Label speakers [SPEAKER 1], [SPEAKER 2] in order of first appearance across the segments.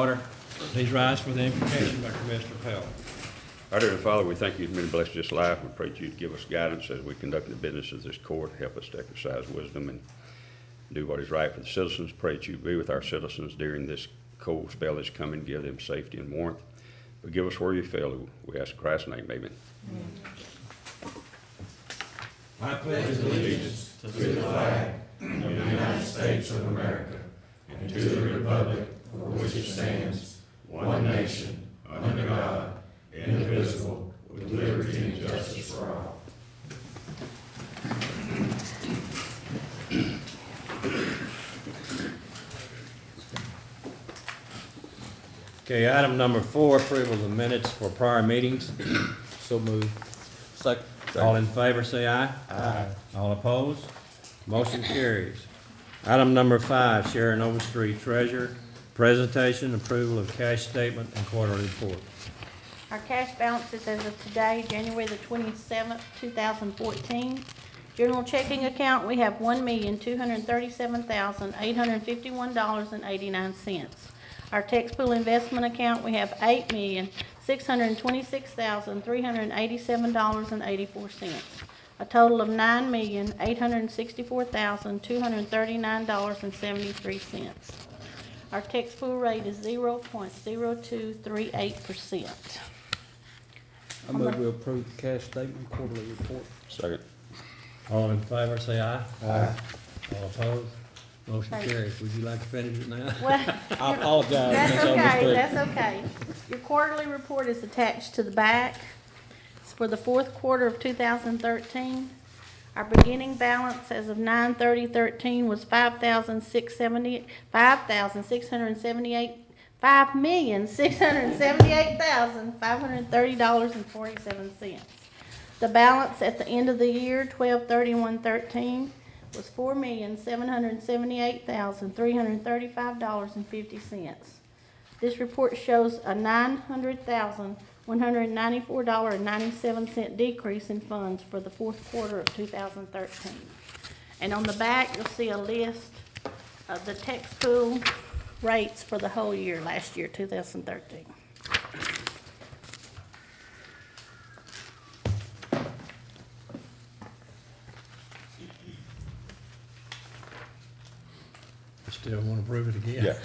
[SPEAKER 1] order. Please rise for the invocation by Commissioner Pell.
[SPEAKER 2] Our dear Father, we thank you for many blessed this life. We pray that you give us guidance as we conduct the business of this court. Help us to exercise wisdom and do what is right for the citizens. Pray that you be with our citizens during this cold spell that's coming. Give them safety and warmth. Forgive us where you fail. We ask in Christ's name, amen.
[SPEAKER 3] I pledge allegiance to the flag of the United States of America and to the republic for which it stands, one nation, under God, indivisible, with liberty and justice for all.
[SPEAKER 1] Okay, item number 4, approval of the minutes for prior meetings.
[SPEAKER 4] So moved. Second.
[SPEAKER 1] All in favor, say aye.
[SPEAKER 4] Aye.
[SPEAKER 1] All opposed? Motion carries. Item number 5, Sharon Overstreet, Treasurer. Presentation, approval of cash statement and quarterly report.
[SPEAKER 5] Our cash balances as of today, January the 27th, 2014. General checking account, we have $1,237,851.89. Our tax pool investment account, we have $8,626,387.84. A total of $9,864,239.73. Our tax pool rate is 0.0238%.
[SPEAKER 4] I move we approve the cash statement, quarterly report.
[SPEAKER 2] Second.
[SPEAKER 1] All in favor, say aye.
[SPEAKER 4] Aye.
[SPEAKER 1] All opposed? Motion
[SPEAKER 5] Thank you.
[SPEAKER 1] carries. Would you like to finish it now?
[SPEAKER 5] Well,
[SPEAKER 4] I apologize.
[SPEAKER 5] that's
[SPEAKER 4] Ms.
[SPEAKER 5] okay,
[SPEAKER 4] Overstreet.
[SPEAKER 5] that's okay. Your quarterly report is attached to the back. It's for the fourth quarter of 2013. Our beginning balance as of 9/30/13 was $5,678,530.47. The balance at the end of the year, 12/31/13, was $4,778,335.50. This report shows a $900,194.97 decrease in funds for the fourth quarter of 2013. And on the back, you'll see a list of the tax pool rates for the whole year, last year, 2013.
[SPEAKER 1] Still want to approve it again?
[SPEAKER 2] Yeah.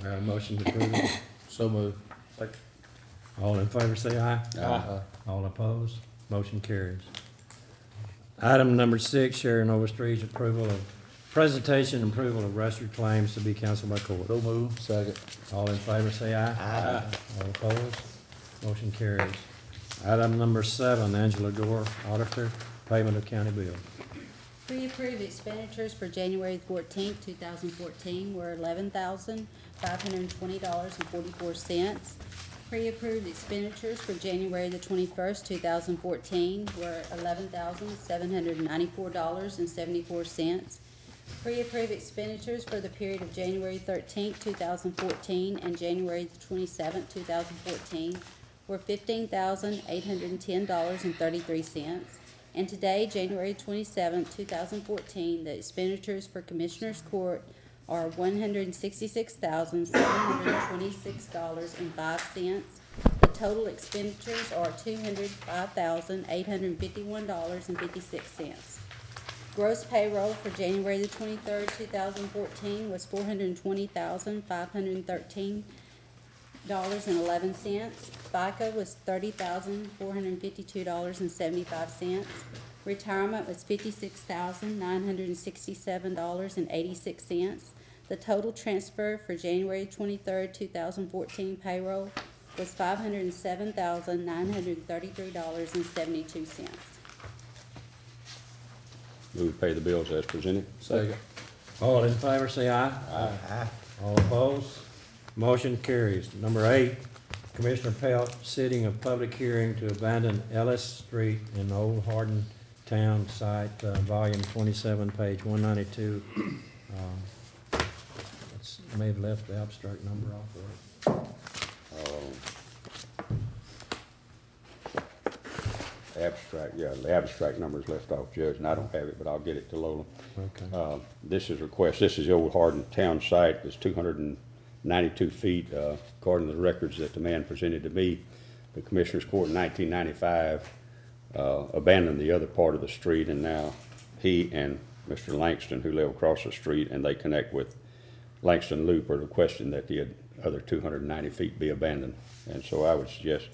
[SPEAKER 1] All right, motion to approve it.
[SPEAKER 4] So moved.
[SPEAKER 1] All in favor, say aye.
[SPEAKER 4] Aye.
[SPEAKER 1] All opposed? Motion carries. Item number 6, Sharon Overstreet's approval of presentation and approval of registered claims to be canceled by court.
[SPEAKER 4] So moved. Second.
[SPEAKER 1] All in favor, say aye.
[SPEAKER 4] Aye.
[SPEAKER 1] All opposed? Motion carries. Item number 7, Angela Gore, Auditor, payment of county bill.
[SPEAKER 6] Pre-approved expenditures for January 14th, 2014 were $11,520.44. Pre-approved expenditures for January the 21st, 2014 were $11,794.74. Pre-approved expenditures for the period of January 13th, 2014 and January the 27th, 2014 were $15,810.33. And today, January 27, 2014, the expenditures for Commissioners Court are $166,726.05. The total expenditures are $205,851.56. Gross payroll for January the 23rd, 2014 was $420,513.11. FICA was $30,452.75. Retirement was $56,967.86. The total transfer for January 23rd, 2014 payroll was $507,933.72.
[SPEAKER 2] Move to pay the bills as presented.
[SPEAKER 4] Second.
[SPEAKER 1] All in favor, say aye.
[SPEAKER 4] Aye.
[SPEAKER 1] All opposed? Motion carries. Number 8, Commissioner Pelt sitting a public hearing to abandon Ellis Street in Old Hardin Town Site, volume 27, page 192. May have left the abstract number off of it.
[SPEAKER 2] the abstract number's left off, Judge, and I don't have it, but I'll get it to Lola.
[SPEAKER 1] Okay.
[SPEAKER 2] This is the old Hardin town site, it's 292 feet, according to the records that the man presented to me. The Commissioners Court in 1995 abandoned the other part of the street, and now he and Mr. Langston, who live across the street, and they connect with Langston Loop, are requesting that the other 290 feet be abandoned. And so I would suggest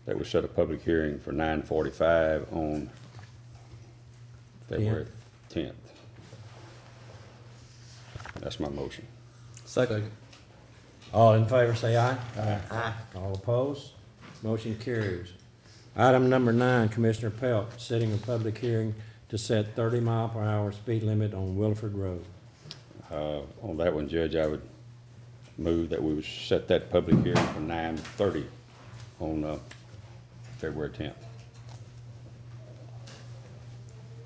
[SPEAKER 2] that we set a public hearing for 9:45 on February 10th. That's my motion.
[SPEAKER 4] Second.
[SPEAKER 1] All in favor, say aye. Aye. All opposed? Motion carries. Item number 9, Commissioner Pelt, setting a public hearing to set 30-mile-per-hour speed limit on Wilford Road.
[SPEAKER 2] On that one, Judge, I would move that we would set that public hearing for 9:30 on February 10th.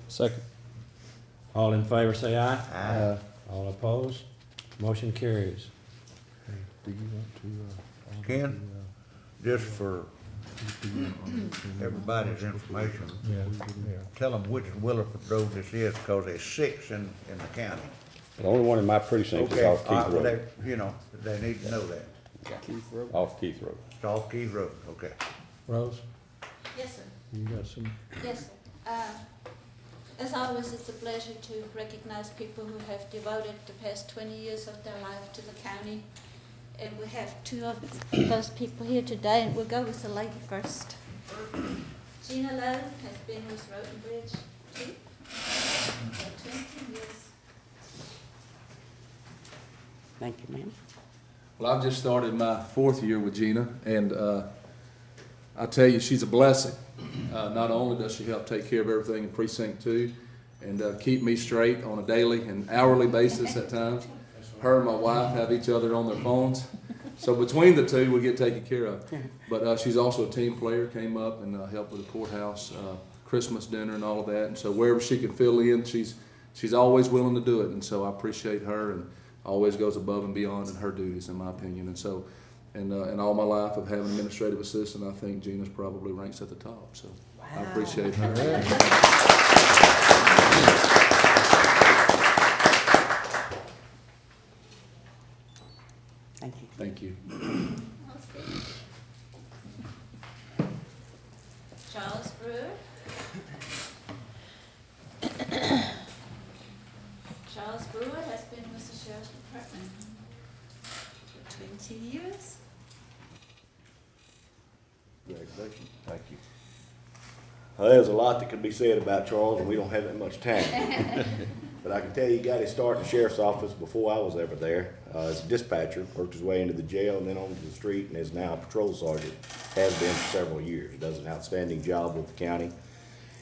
[SPEAKER 4] Second.
[SPEAKER 1] All in favor, say aye. Aye. All opposed? Motion carries.
[SPEAKER 4] Do you want to,
[SPEAKER 3] Ken, just for everybody's information, tell them which Williford Road this is, because there's 6 in the county.
[SPEAKER 2] The only one in my precinct is
[SPEAKER 3] Okay,
[SPEAKER 2] off Keith
[SPEAKER 3] well,
[SPEAKER 2] Road.
[SPEAKER 3] they need to know that.
[SPEAKER 4] Keith Road?
[SPEAKER 2] Off Keith Road.
[SPEAKER 3] It's off Keith Road, okay.
[SPEAKER 1] Rose,
[SPEAKER 7] Yes, sir.
[SPEAKER 1] you got some?
[SPEAKER 7] Yes, sir. As always, it's a pleasure to recognize people who have devoted the past 20 years of their life to the county. And we have 2 of those people here today, and we'll go with the lady first. Gina Lowe has been with Road and Bridge for 20 years.
[SPEAKER 8] Thank you, ma'am.
[SPEAKER 9] Well, I've just started my 4th year with Gina, and I tell you, she's a blessing. Not only does she help take care of everything in Precinct 2 and keep me straight on a daily and hourly basis at times. Her and my wife have each other on their phones. So between the two, we get taken care of. But she's also a team player, came up and helped with the courthouse, Christmas dinner and all of that. And so wherever she can fill in, she's always willing to do it. And so I appreciate her, and always goes above and beyond in her duties, in my opinion. And so, in all my life of having an administrative assistant, I think Gina's probably ranks at the top. So I appreciate her.
[SPEAKER 8] Thank you.
[SPEAKER 9] Thank you.
[SPEAKER 7] Charles Brewer. Charles Brewer has been with the Sheriff's Department for 20 years.
[SPEAKER 10] Congratulations. Thank you. There's a lot that could be said about Charles, and we don't have that much time. But I can tell you, he got his start in the sheriff's office before I was ever there. As a dispatcher, worked his way into the jail and then onto the street, and is now a patrol sergeant. Has been for several years. He does an outstanding job with the county.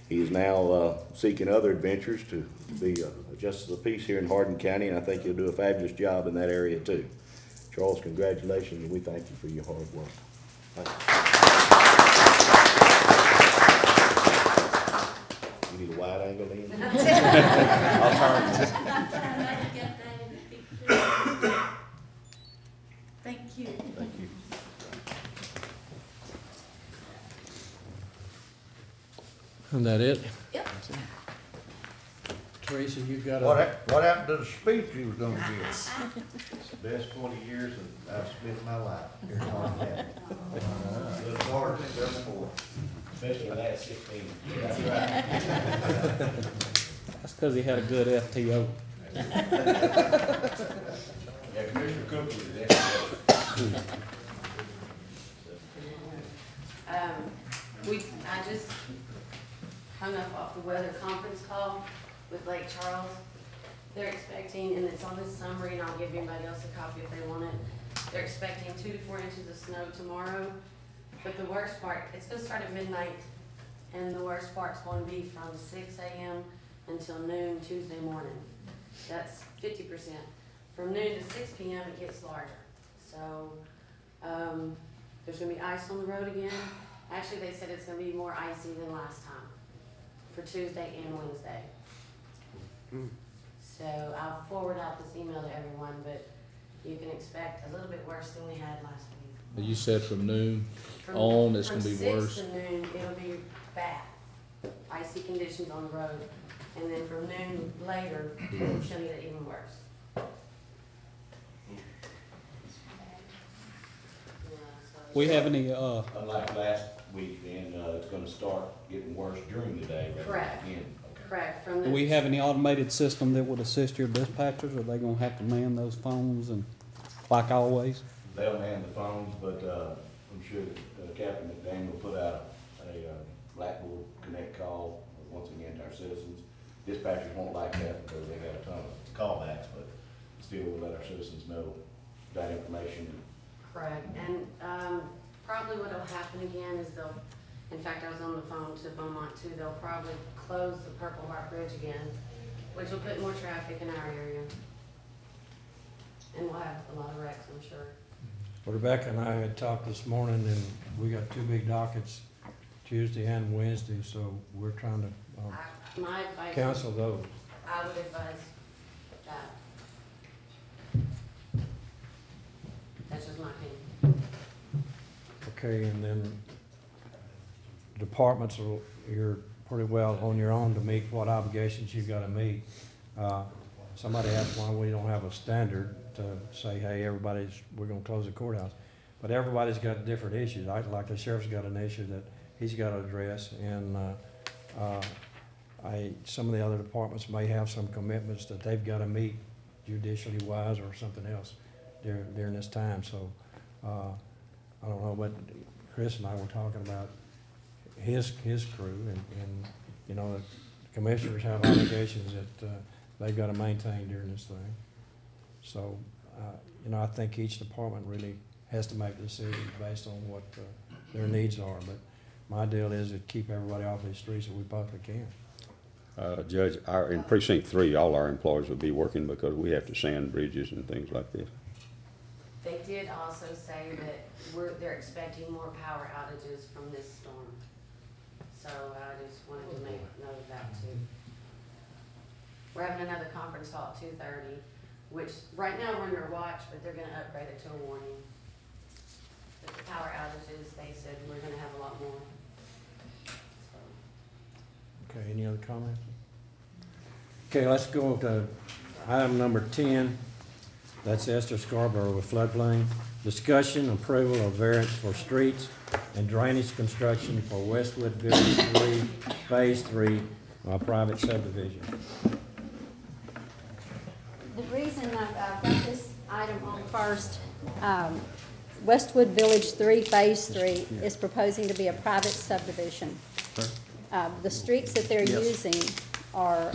[SPEAKER 10] He is now seeking other adventures to be a justice of the peace here in Hardin County, and I think he'll do a fabulous job in that area too. Charles, congratulations, and we thank you for your hard work. Thank you. You need a wide angle in? I'll turn.
[SPEAKER 7] Thank you.
[SPEAKER 10] Thank you.
[SPEAKER 1] Isn't that it?
[SPEAKER 7] Yep.
[SPEAKER 1] Teresa, you got
[SPEAKER 3] What happened to the speech you was gonna give?
[SPEAKER 10] It's the best 20 years that I've spent in my life here in Hardin County. Look forward to it evermore, especially the last 16 years. That's right.
[SPEAKER 4] That's because he had a good FTO.
[SPEAKER 10] Yeah, Commissioner Cook was there.
[SPEAKER 8] I just hung up off the weather conference call with Lake Charles. They're expecting, and it's on this summary, and I'll give anybody else a copy if they want it. They're expecting 2 to 4 inches of snow tomorrow. But the worst part, it's gonna start at midnight, and the worst part's gonna be from 6 a.m. until noon Tuesday morning. That's 50%. From noon to 6 p.m. it gets larger. So, there's gonna be ice on the road again. Actually, they said it's gonna be more icy than last time for Tuesday and Wednesday. So I'll forward out this email to everyone, but you can expect a little bit worse than we had last week.
[SPEAKER 9] You said from noon on, it's
[SPEAKER 8] From
[SPEAKER 9] gonna be
[SPEAKER 8] 6
[SPEAKER 9] worse.
[SPEAKER 8] to noon, it'll be bad. icy conditions on the road. And then from noon later, it's gonna get even worse. Yeah, so-
[SPEAKER 4] We have any,
[SPEAKER 10] Unlike last week, then, it's gonna start getting worse during the day rather
[SPEAKER 8] Correct.
[SPEAKER 10] than again. Okay.
[SPEAKER 8] Correct, from
[SPEAKER 4] do
[SPEAKER 8] the.
[SPEAKER 4] we have any automated system that would assist your dispatchers? Are they gonna have to man those phones and, like always?
[SPEAKER 10] They'll man the phones, but, I'm sure that Captain McDaniel put out a Blackboard Connect call, once again, to our citizens. Dispatchers won't like that because they got a ton of callbacks, but still we'll let our citizens know that information.
[SPEAKER 8] Correct, and, probably what'll happen again is they'll, in fact, I was on the phone to Beaumont too, they'll probably close the Purple Heart Bridge again, which will put more traffic in our area. And we'll have a lot of wrecks, I'm sure.
[SPEAKER 1] Well, Rebecca and I had talked this morning, and we got two big dockets, Tuesday and Wednesday, so we're trying to
[SPEAKER 8] My advice.
[SPEAKER 1] cancel those.
[SPEAKER 8] I would advise that. That's just my opinion.
[SPEAKER 1] Okay, and then departments, you're pretty well on your own to meet what obligations you gotta meet. Somebody asked why we don't have a standard to say, hey, we're gonna close the courthouse. But everybody's got different issues. Like the sheriff's got an issue that he's gotta address, and, some of the other departments may have some commitments that they've gotta meet judicially wise or something else during this time, so, I don't know, but Chris and I were talking about his crew, and, you know, the commissioners have obligations that, they've gotta maintain during this thing. So, you know, I think each department really has to make decisions based on what, their needs are, but my deal is to keep everybody off these streets if we possibly can.
[SPEAKER 2] Judge, in precinct 3, all our employees will be working because we have to sand bridges and things like this.
[SPEAKER 8] They did also say that they're expecting more power outages from this storm. So I just wanted to make note of that too. We're having another conference call at 2:30, which right now we're under watch, but they're gonna upgrade it to a warning. But the power outages, they said we're gonna have a lot more. So.
[SPEAKER 1] Okay, any other comments? Okay, let's go to item number 10. That's Esther Scarborough with floodplain. Discussion, approval of variance for streets and drainage construction for Westwood Village 3, Phase 3, private subdivision.
[SPEAKER 6] The reason I brought this item on first, Westwood Village 3, Phase 3 is proposing to be a private subdivision. The streets that they're using are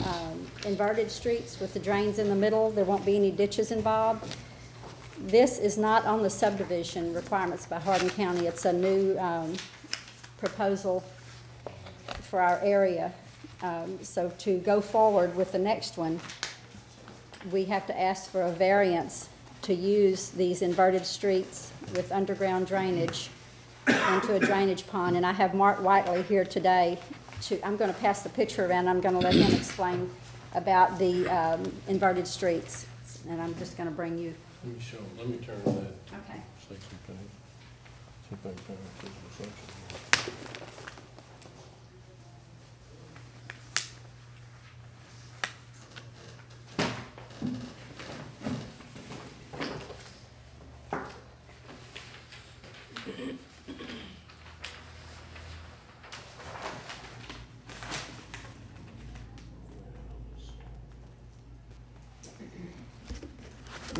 [SPEAKER 6] inverted streets with the drains in the middle. There won't be any ditches involved. This is not on the subdivision requirements by Hardin County. It's a new proposal for our area. So to go forward with the next one, we have to ask for a variance to use these inverted streets with underground drainage into a drainage pond. And I have Mark Whiteley here today. I'm going to pass the picture around. I'm going to let him explain about the inverted streets. And I'm just going to bring you.
[SPEAKER 3] Let me turn that
[SPEAKER 6] Okay.
[SPEAKER 3] section page. See if I can find a physical section.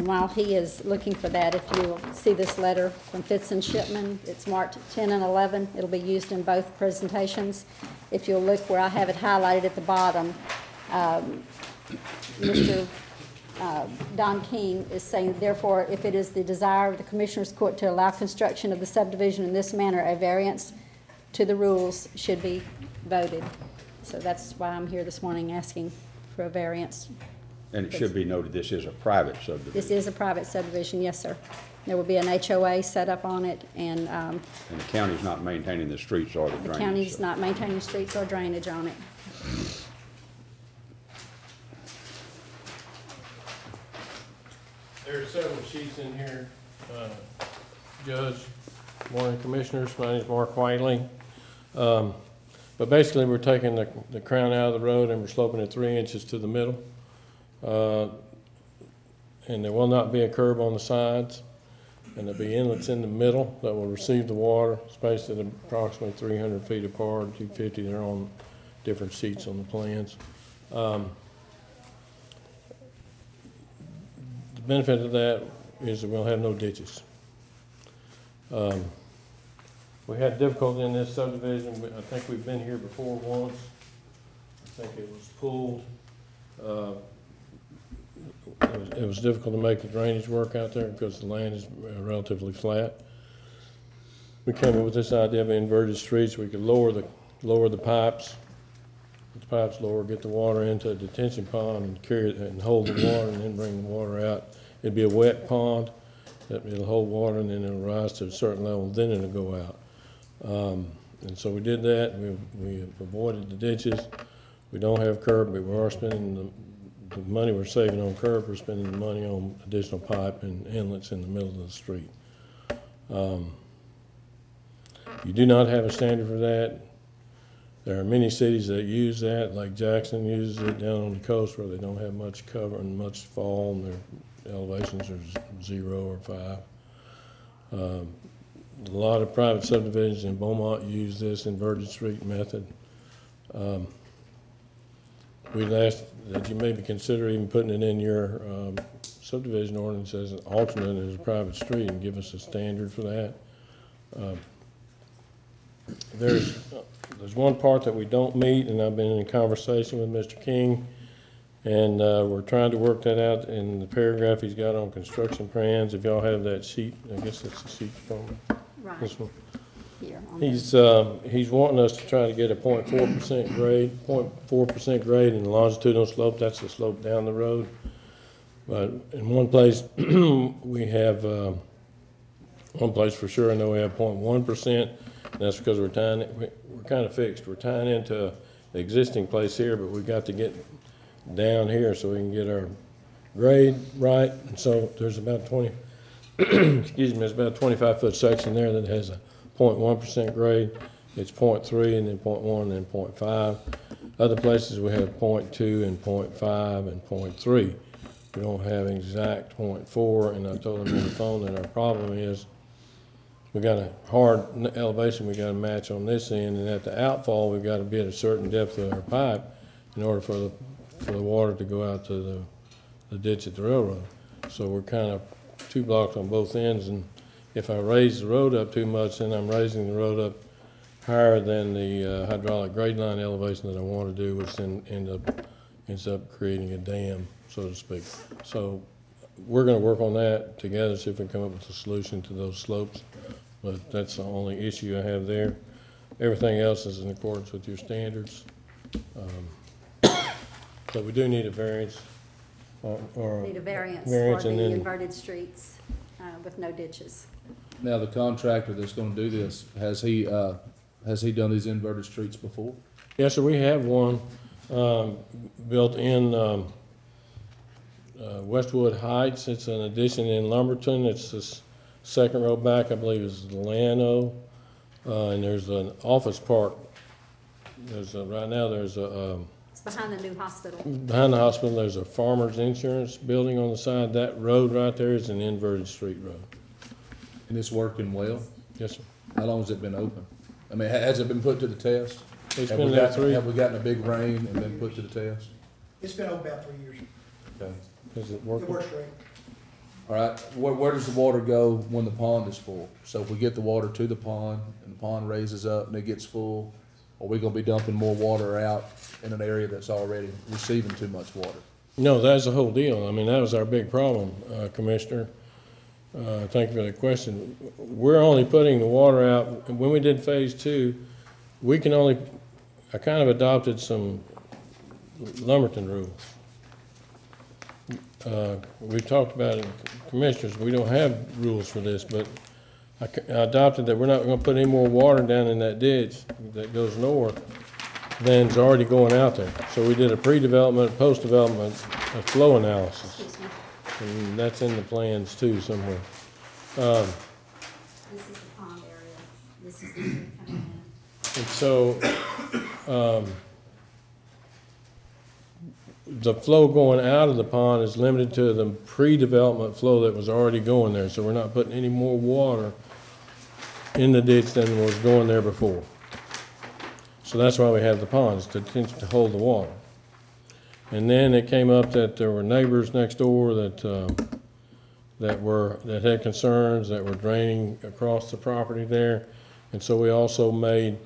[SPEAKER 6] While he is looking for that, if you'll see this letter from Fitz and Shipman, it's marked 10 and 11. It'll be used in both presentations. If you'll look where I have it highlighted at the bottom, Mr. Don King is saying, therefore, if it is the desire of the Commissioners Court to allow construction of the subdivision in this manner, a variance to the rules should be voted. So that's why I'm here this morning asking for a variance.
[SPEAKER 2] And it should be noted, this is a private subdivision.
[SPEAKER 6] This is a private subdivision, yes, sir. There will be an HOA set up on it, and
[SPEAKER 2] And the county's not maintaining the streets or the drainage.
[SPEAKER 6] the county's
[SPEAKER 2] so-
[SPEAKER 6] not maintaining streets or drainage on it.
[SPEAKER 3] There are several sheets in here. Judge, morning commissioners, my name is Mark Whiteley.
[SPEAKER 11] But basically, we're taking the crown out of the road and we're sloping it 3 inches to the middle. And there will not be a curb on the sides. And there'll be inlets in the middle that will receive the water, spaced at approximately 300 feet apart, 250. They're on different sheets on the plans. The benefit of that is that we'll have no ditches. We had difficulty in this subdivision. I think we've been here before once. I think it was pulled. It was difficult to make the drainage work out there because the land is relatively flat. We came up with this idea of inverted streets. We could lower the pipes. Get the pipes lower, get the water into a detention pond and carry it and hold the water and then bring the water out. It'd be a wet pond. It'll hold water and then it'll rise to a certain level, then it'll go out. And so we did that. We avoided the ditches. We don't have curb, but we are spending the money we're saving on curb. We're spending the money on additional pipe and inlets in the middle of the street. You do not have a standard for that. There are many cities that use that, like Jackson uses it down on the coast where they don't have much cover and much fall, and their elevations are 0 or 5. A lot of private subdivisions in Beaumont use this inverted street method. We'd ask that you maybe consider even putting it in your subdivision ordinance as an alternate as a private street and give us a standard for that. There's one part that we don't meet, and I've been in conversation with Mr. King, and we're trying to work that out in the paragraph he's got on construction plans. If y'all have that sheet, I guess that's the sheet from this one.
[SPEAKER 6] Here on
[SPEAKER 11] He's wanting us to try to get a 0.4% grade, 0.4% grade in the longitudinal slope. That's the slope down the road. But in one place, we have, one place for sure, I know we have 0.1%. And that's because we're tying it, we're kind of fixed. We're tying into the existing place here, but we've got to get down here so we can get our grade right. And so there's about 20, excuse me, there's about a 25-foot section there that has a 0.1% grade. It's 0.3 and then 0.1 and then 0.5. Other places we have 0.2 and 0.5 and 0.3. We don't have an exact 0.4, and I told him on the phone that our problem is we got a hard elevation we got to match on this end, and at the outfall we've got to be at a certain depth of our pipe in order for the water to go out to the ditch at the railroad. So we're kind of 2 blocks on both ends, and if I raise the road up too much, then I'm raising the road up higher than the hydraulic grade line elevation that I want to do, which then ends up creating a dam, so to speak. So we're going to work on that together, see if we can come up with a solution to those slopes. But that's the only issue I have there. Everything else is in accordance with your standards. So we do need a variance.
[SPEAKER 6] Need a variance
[SPEAKER 11] variance
[SPEAKER 6] for
[SPEAKER 11] and
[SPEAKER 6] the
[SPEAKER 11] then
[SPEAKER 6] inverted streets with no ditches.
[SPEAKER 9] Now, the contractor that's gonna do this, has he done these inverted streets before?
[SPEAKER 11] yes, sir, we have one built in Westwood Heights. It's an addition in Lumberton. It's the second row back, I believe, is Delano, and there's an office park. Right now there's a
[SPEAKER 6] It's behind the new hospital.
[SPEAKER 11] behind the hospital. There's a farmer's insurance building on the side. That road right there is an inverted street road.
[SPEAKER 9] And it's working well?
[SPEAKER 11] Yes, sir.
[SPEAKER 9] How long has it been open? I mean, has it been put to the test?
[SPEAKER 11] It's
[SPEAKER 9] Have
[SPEAKER 11] been
[SPEAKER 9] we
[SPEAKER 11] there
[SPEAKER 9] gotten- Have we gotten a big rain and been put to the test?
[SPEAKER 12] It's been open about 3 years.
[SPEAKER 9] Okay.
[SPEAKER 11] Is it
[SPEAKER 12] It
[SPEAKER 11] working?
[SPEAKER 12] works great.
[SPEAKER 9] All right, where does the water go when the pond is full? So if we get the water to the pond and the pond raises up and it gets full, are we gonna be dumping more water out in an area that's already receiving too much water?
[SPEAKER 11] No, that's the whole deal. I mean, that was our big problem, Commissioner. Thank you for that question. We're only putting the water out, when we did phase 2, we can only, I kind of adopted some Lumberton rules. We talked about it, commissioners, we don't have rules for this, but I adopted that we're not gonna put any more water down in that ditch that goes north than's already going out there. So we did a pre-development, post-development, flow analysis.
[SPEAKER 6] Excuse me.
[SPEAKER 11] And that's in the plans too somewhere.
[SPEAKER 6] This is the pond area. This is the coming in.
[SPEAKER 11] And so, the flow going out of the pond is limited to the pre-development flow that was already going there. So we're not putting any more water in the ditch than was going there before. So that's why we have the ponds, to hold the water. And then it came up that there were neighbors next door that had concerns, that were draining across the property there. And so we also made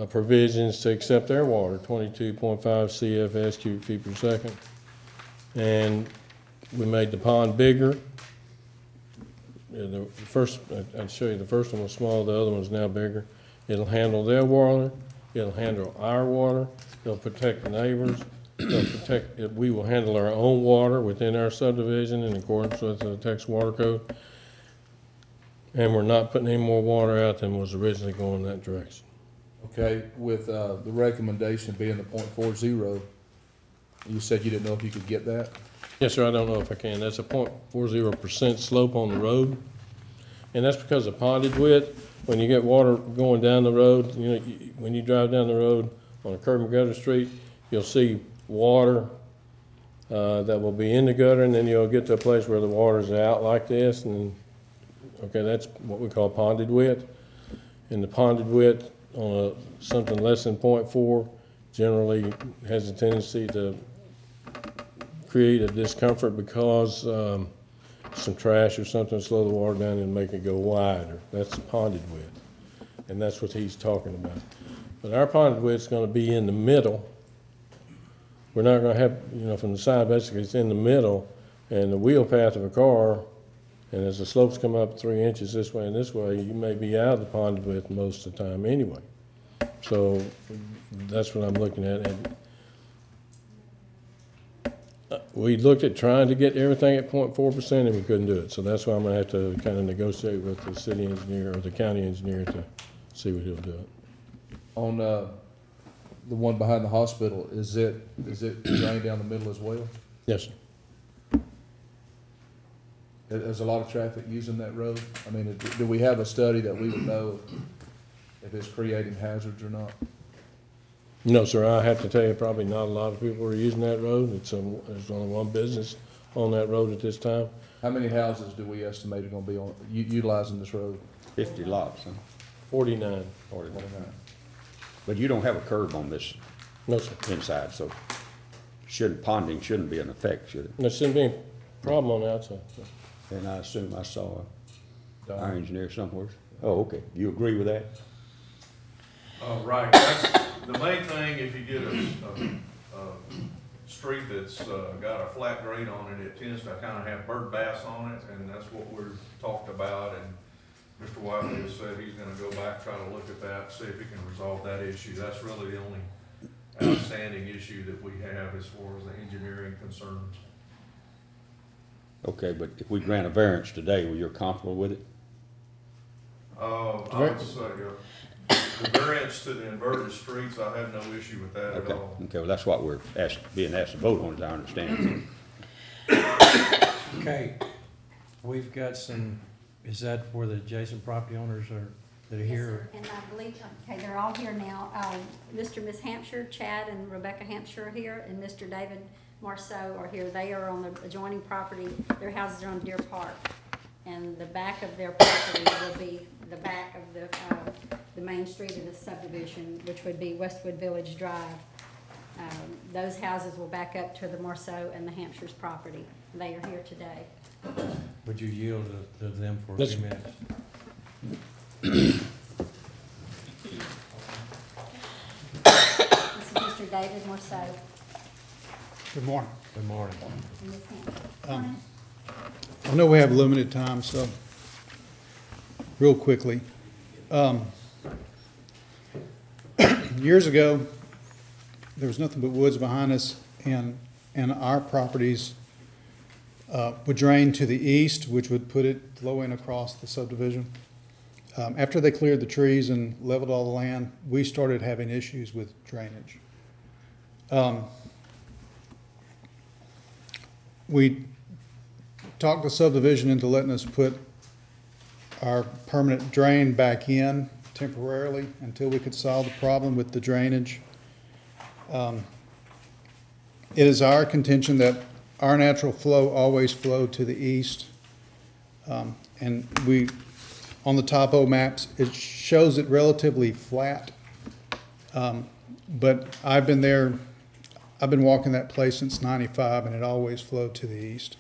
[SPEAKER 11] provisions to accept their water, 22.5 CFS cubic feet per second. And we made the pond bigger. The first, I'd show you, the first one was small, the other one's now bigger. It'll handle their water, it'll handle our water, it'll protect the neighbors, it'll protect, we will handle our own water within our subdivision in accordance with the Texas Water Code. And we're not putting any more water out than was originally going that direction.
[SPEAKER 9] Okay, with the recommendation being the .40, you said you didn't know if you could get that?
[SPEAKER 11] Yes, sir, I don't know if I can. That's a 0.40% slope on the road. And that's because of pondage width. When you get water going down the road, you know, when you drive down the road on a curb and gutter street, you'll see water that will be in the gutter, and then you'll get to a place where the water's out like this, and okay, that's what we call ponded width. And the ponded width on something less than 0.4 generally has a tendency to create a discomfort because some trash or something will slow the water down and make it go wider. That's ponded width, and that's what he's talking about. But our ponded width is going to be in the middle. We're not going to have, you know, from the side, basically it's in the middle, and the wheel path of a car, and as the slopes come up 3 inches this way and this way, you may be out of the ponded width most of the time anyway. So that's what I'm looking at. And we looked at trying to get everything at 0.4% and we couldn't do it. So that's why I'm gonna have to kind of negotiate with the city engineer or the county engineer to see what he'll do it.
[SPEAKER 9] On the one behind the hospital, is it drained down the middle as well?
[SPEAKER 11] Yes, sir.
[SPEAKER 9] There's a lot of traffic using that road. I mean, do we have a study that we would know if it's creating hazards or not?
[SPEAKER 11] No, sir, I have to tell you, probably not a lot of people are using that road. There's only one business on that road at this time.
[SPEAKER 9] How many houses do we estimate are gonna be on, utilizing this road?
[SPEAKER 2] 50 lots, huh?
[SPEAKER 11] 49.
[SPEAKER 2] 49. But you don't have a curb on this
[SPEAKER 11] No, sir.
[SPEAKER 2] inside, so ponding shouldn't be an effect, should it?
[SPEAKER 11] There shouldn't be a problem on the outside.
[SPEAKER 2] And I assume I saw our engineer somewhere. Oh, okay. You agree with that?
[SPEAKER 3] Right, that's the main thing. If you get a street that's got a flat grade on it, it tends to kind of have bird bass on it, and that's what we're talked about. And Mr. Wiley has said he's gonna go back, try to look at that, see if he can resolve that issue. That's really the only outstanding issue that we have as far as the engineering concerns.
[SPEAKER 2] Okay, but if we grant a variance today, well, you're comfortable with it?
[SPEAKER 3] I would say, the variance to the inverted streets, I have no issue with that at all.
[SPEAKER 2] Okay, well, that's what we're being asked to vote on, as I understand it.
[SPEAKER 1] Okay, we've got some, is that where the adjacent property owners are, that are here?
[SPEAKER 6] And I believe, okay, they're all here now. Mr. and Ms. Hampshire, Chad and Rebecca Hampshire are here, and Mr. David Marceau are here. They are on the adjoining property. Their houses are on Deer Park. And the back of their property will be the back of the main street of the subdivision, which would be Westwood Village Drive. Those houses will back up to the Marceau and the Hampshire's property. They are here today.
[SPEAKER 1] Would you yield to them for a
[SPEAKER 11] Yes.
[SPEAKER 1] few minutes?
[SPEAKER 6] This is Mr. David Marceau
[SPEAKER 12] Good morning.
[SPEAKER 1] Good morning.
[SPEAKER 6] and Ms. Hampshire.
[SPEAKER 12] I know we have limited time, so real quickly. Years ago, there was nothing but woods behind us, and our properties would drain to the east, which would put it flowing across the subdivision. After they cleared the trees and leveled all the land, we started having issues with drainage. We talked the subdivision into letting us put our permanent drain back in temporarily until we could solve the problem with the drainage. It is our contention that our natural flow always flowed to the east. And we, on the topo maps, it shows it relatively flat. But I've been there, I've been walking that place since '95, and it always flowed to the east.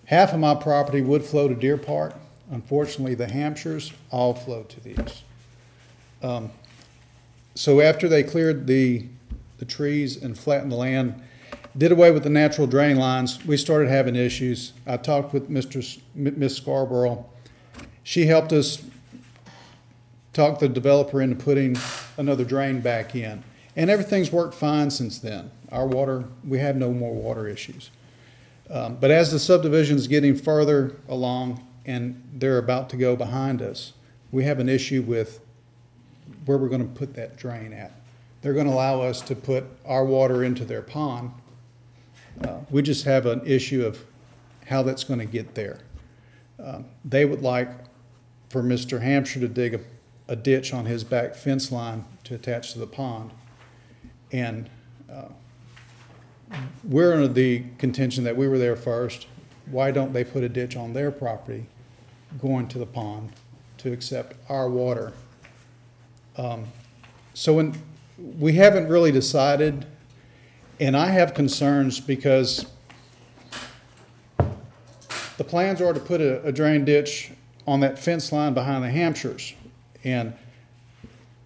[SPEAKER 12] Half of my property would flow to Deer Park. Unfortunately, the Hampshires all flow to the east. So after they cleared the trees and flattened the land, did away with the natural drain lines, we started having issues. I talked with Miss Scarborough. She helped us talk the developer into putting another drain back in. And everything's worked fine since then. Our water, we have no more water issues. But as the subdivision's getting further along and they're about to go behind us, we have an issue with where we're going to put that drain at. They're going to allow us to put our water into their pond. We just have an issue of how that's going to get there. They would like for Mr. Hampshire to dig a ditch on his back fence line to attach to the pond. And we're under the contention that we were there first. Why don't they put a ditch on their property going to the pond to accept our water? So we haven't really decided, and I have concerns because the plans are to put a drain ditch on that fence line behind the Hampshires. And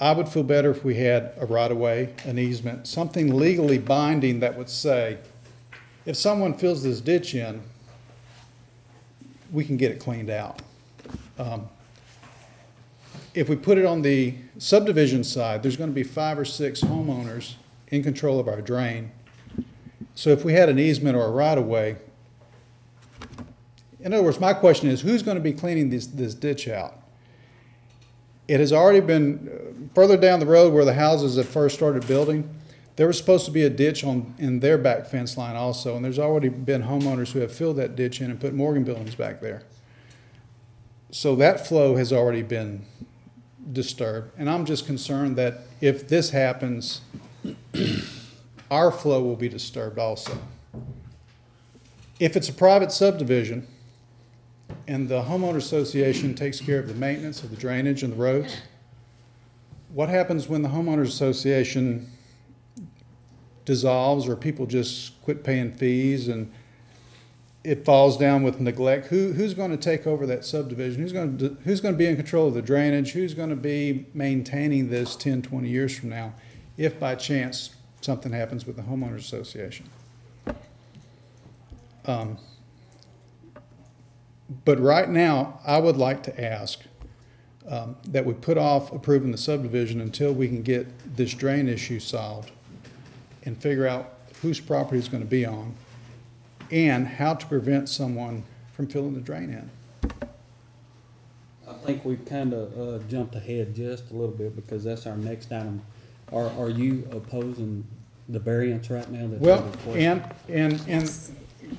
[SPEAKER 12] I would feel better if we had a right-of-way, an easement, something legally binding that would say, if someone fills this ditch in, we can get it cleaned out. If we put it on the subdivision side, there's going to be 5 or 6 homeowners in control of our drain. So if we had an easement or a right-of-way, in other words, my question is, who's going to be cleaning this ditch out? It has already been, further down the road where the houses that first started building, there was supposed to be a ditch in their back fence line also, and there's already been homeowners who have filled that ditch in and put Morgan buildings back there. So that flow has already been disturbed, and I'm just concerned that if this happens, our flow will be disturbed also. If it's a private subdivision and the homeowner association takes care of the maintenance of the drainage and the roads, what happens when the homeowners association dissolves or people just quit paying fees and it falls down with neglect? Who's going to take over that subdivision? Who's going to be in control of the drainage? Who's going to be maintaining this 10, 20 years from now if by chance something happens with the homeowners association? But right now, I would like to ask that we put off approving the subdivision until we can get this drain issue solved and figure out whose property it's going to be on and how to prevent someone from filling the drain in.
[SPEAKER 4] I think we've kind of jumped ahead just a little bit because that's our next item. Are you opposing the variance right now?
[SPEAKER 12] Well, and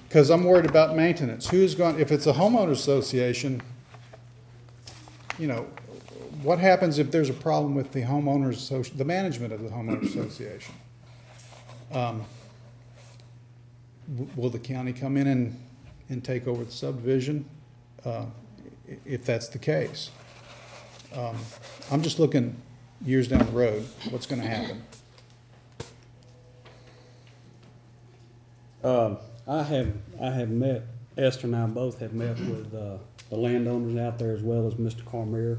[SPEAKER 12] because I'm worried about maintenance. Who's going, if it's a homeowner association, you know, what happens if there's a problem with the homeowners association, the management of the homeowners association? Will the county come in and take over the subdivision if that's the case? I'm just looking years down the road, what's going to happen?
[SPEAKER 4] I have met, Esther and I both have met with the landowners out there as well as Mr. Cormier,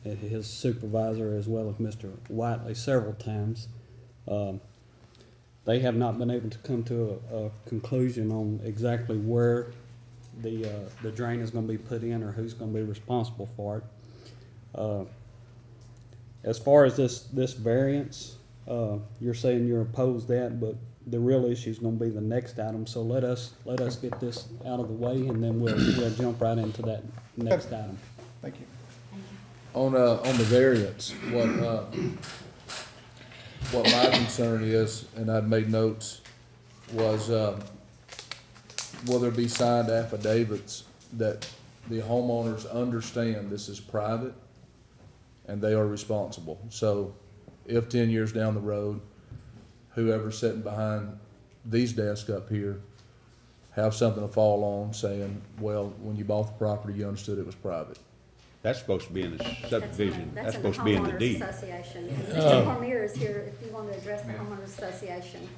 [SPEAKER 4] his supervisor, as well as Mr. Whiteley several times. They have not been able to come to a conclusion on exactly where the drain is going to be put in or who's going to be responsible for it. As far as this variance, you're saying you're opposed to that, but the real issue is going to be the next item. So let us get this out of the way, and then we'll jump right into that next item.
[SPEAKER 12] Thank you.
[SPEAKER 9] On the variance, what my concern is, and I'd made notes, was will there be signed affidavits that the homeowners understand this is private and they are responsible. So if 10 years down the road, whoever's sitting behind these desks up here have something to fall on saying, well, when you bought the property, you understood it was private.
[SPEAKER 2] That's supposed to be in the subdivision. That's
[SPEAKER 6] in
[SPEAKER 2] supposed to be in the
[SPEAKER 6] homeowners
[SPEAKER 2] deed.
[SPEAKER 6] Association. And Mr. Cormier is here if you want to address the homeowners association.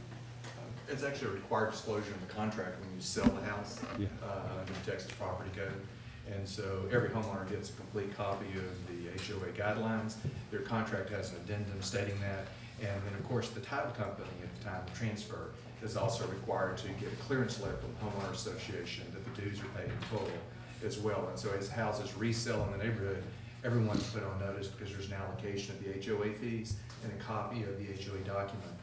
[SPEAKER 13] It's actually a required disclosure in the contract when you sell the house,
[SPEAKER 2] Yeah.
[SPEAKER 13] Under the Texas Property Code. And so every homeowner gets a complete copy of the HOA guidelines. Their contract has an addendum stating that. And then, of course, the title company at the time of transfer is also required to get a clearance letter from the homeowner association that the dues are paid in full as well. And so as houses resell in the neighborhood, everyone's put on notice because there's an allocation of the HOA fees, and a copy of the HOA document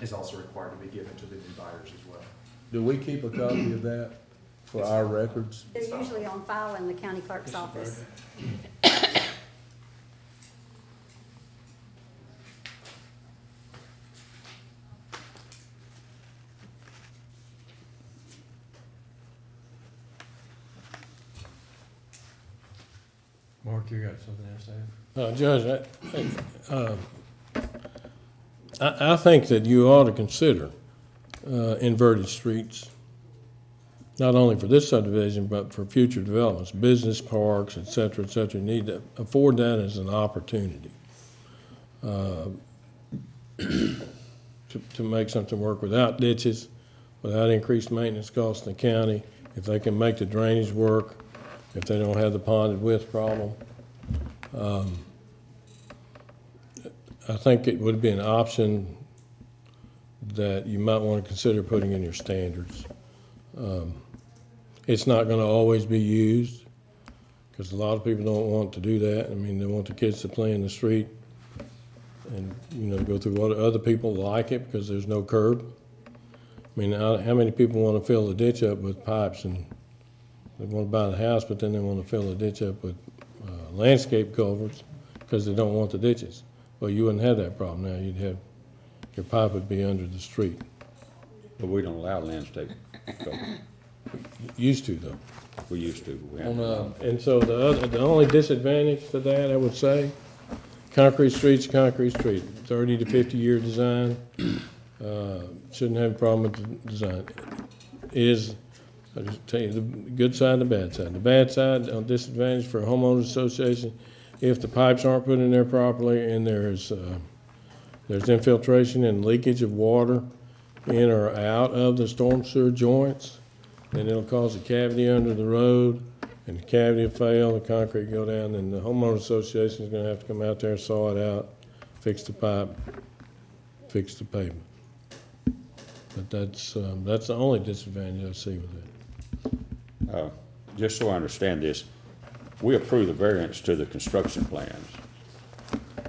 [SPEAKER 13] is also required to be given to the new buyers as well.
[SPEAKER 9] Do we keep a copy of that for our records?
[SPEAKER 6] They're usually on file in the county clerk's office.
[SPEAKER 1] Mark, you got something else to add?
[SPEAKER 11] Judge, I think that you ought to consider inverted streets, not only for this subdivision, but for future developments, business parks, et cetera, et cetera. You need to afford that as an opportunity to make something work without ditches, without increased maintenance costs in the county, if they can make the drainage work, if they don't have the ponded width problem. I think it would be an option that you might want to consider putting in your standards. It's not going to always be used because a lot of people don't want to do that. I mean, they want the kids to play in the street and, you know, go through what other people like it because there's no curb. I mean, how many people want to fill the ditch up with pipes and they want to buy the house, but then they want to fill the ditch up with landscape culverts because they don't want the ditches? Well, you wouldn't have that problem now. You'd have, your pipe would be under the street.
[SPEAKER 2] But we don't allow landscape.
[SPEAKER 11] Used to, though.
[SPEAKER 2] We used to, but we haven't.
[SPEAKER 11] And so the only disadvantage to that, I would say, concrete streets, 30 to 50-year design, shouldn't have a problem with the design. I'll just tell you the good side and the bad side. The bad side, disadvantage for a homeowners association, if the pipes aren't put in there properly and there's infiltration and leakage of water in or out of the storm sewer joints, then it'll cause a cavity under the road, and the cavity will fail, the concrete will go down, and the homeowners association is gonna have to come out there, saw it out, fix the pipe, fix the pavement. But that's the only disadvantage I see with it.
[SPEAKER 2] Just so I understand this, we approve the variance to the construction plans.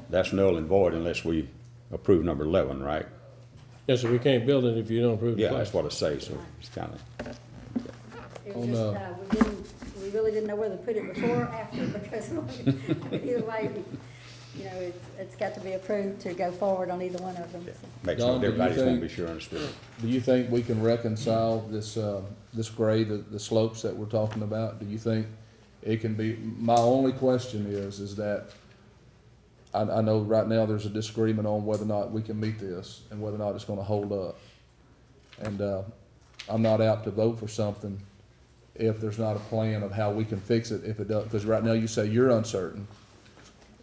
[SPEAKER 2] That's null and void unless we approve number 11, right?
[SPEAKER 11] Yes, sir, we can't build it if you don't approve the
[SPEAKER 2] Yeah,
[SPEAKER 11] plan.
[SPEAKER 2] that's what it says, so it's kind of,
[SPEAKER 6] It was just, we really didn't know whether to put it before or after, because either way, you know, it's got to be approved to go forward on either one of them. So.
[SPEAKER 2] makes sure
[SPEAKER 9] Don, do you
[SPEAKER 2] everybody's gonna
[SPEAKER 9] think-
[SPEAKER 2] be sure understood.
[SPEAKER 9] Do you think we can reconcile this, this grade, the slopes that we're talking about? Do you think it can be, my only question is that I know right now there's a disagreement on whether or not we can meet this and whether or not it's gonna hold up. And, I'm not out to vote for something if there's not a plan of how we can fix it if it does, because right now you say you're uncertain.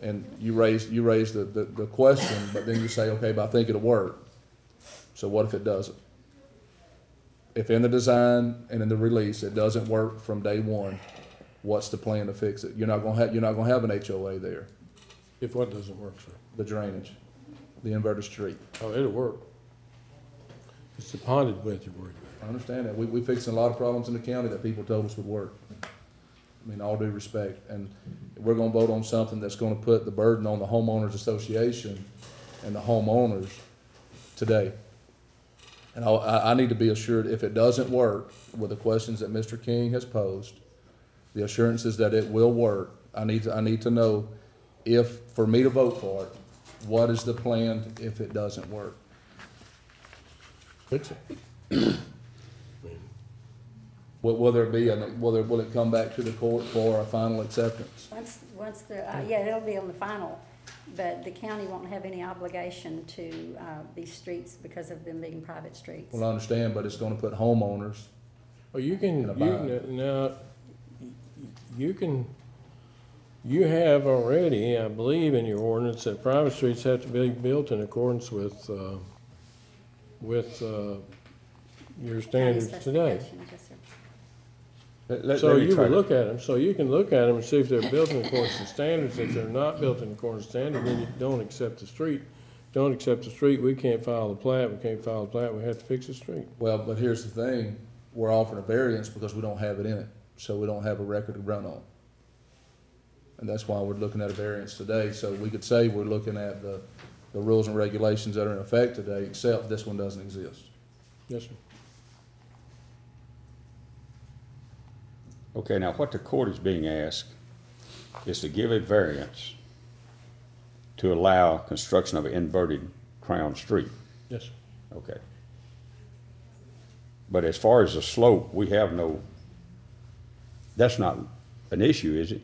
[SPEAKER 9] And you raised the question, but then you say, okay, but I think it'll work. So what if it doesn't? If in the design and in the release, it doesn't work from day one, what's the plan to fix it? You're not gonna have an HOA there,
[SPEAKER 11] If what doesn't work, sir?
[SPEAKER 9] the drainage, the inverted street.
[SPEAKER 11] Oh, it'll work. It's the ponded width you're worried about.
[SPEAKER 9] I understand that. We fixing a lot of problems in the county that people told us would work. I mean, all due respect. And we're gonna vote on something that's gonna put the burden on the homeowners association and the homeowners today. And I need to be assured if it doesn't work with the questions that Mr. King has posed, the assurances that it will work, I need to know if, for me to vote for it, what is the plan if it doesn't work?
[SPEAKER 11] Fix it.
[SPEAKER 9] Will there be, will it come back to the court for a final acceptance?
[SPEAKER 6] Once the, yeah, it'll be on the final. but the county won't have any obligation to these streets because of them being private streets.
[SPEAKER 9] Well, I understand, but it's gonna put homeowners.
[SPEAKER 11] Well, you can,
[SPEAKER 9] In a bind.
[SPEAKER 11] you have already, I believe in your ordinance, that private streets have to be built in accordance with your standards
[SPEAKER 6] County
[SPEAKER 11] today.
[SPEAKER 6] specifications, yes, sir.
[SPEAKER 11] So you can look at them, and see if they're built in accordance to standards. If they're not built in accordance to standards, then you don't accept the street. Don't accept the street, we can't file the plat, we have to fix the street.
[SPEAKER 9] Well, but here's the thing, we're offering a variance because we don't have it in it, so we don't have a record to run on. And that's why we're looking at a variance today, so we could say we're looking at the rules and regulations that are in effect today, except this one doesn't exist.
[SPEAKER 11] Yes, sir.
[SPEAKER 2] Okay, now what the court is being asked is to give a variance to allow construction of an inverted crown street.
[SPEAKER 11] Yes, sir.
[SPEAKER 2] Okay. But as far as the slope, we have no, that's not an issue, is it?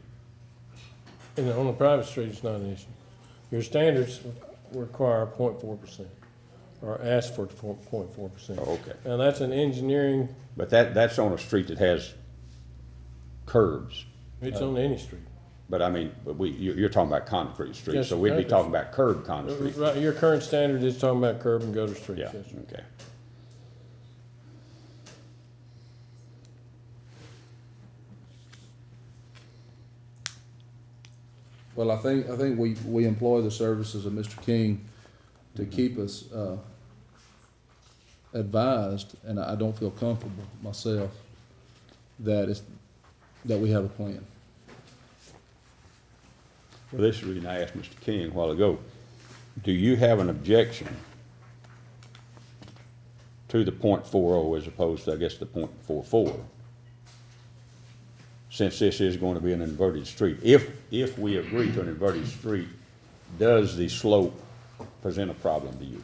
[SPEAKER 11] And on a private street, it's not an issue. Your standards require 0.4%, or ask for 0.4%.
[SPEAKER 2] Oh, okay.
[SPEAKER 11] Now, that's an engineering,
[SPEAKER 2] But that's on a street that has curbs.
[SPEAKER 11] it's on any street.
[SPEAKER 2] But I mean, you're talking about concrete streets,
[SPEAKER 11] Yes,
[SPEAKER 2] so we'd be
[SPEAKER 11] concrete.
[SPEAKER 2] talking about curb concrete.
[SPEAKER 11] Right, your current standard is talking about curb and gutter streets,
[SPEAKER 2] Yeah,
[SPEAKER 11] yes, sir.
[SPEAKER 2] okay.
[SPEAKER 9] Well, I think we employ the services of Mr. King to keep us, advised, and I don't feel comfortable myself that we have a plan.
[SPEAKER 2] Well, this is the reason I asked Mr. King a while ago. Do you have an objection to the .40 as opposed to, I guess, the .44? Since this is going to be an inverted street. If we agree to an inverted street, does the slope present a problem to you?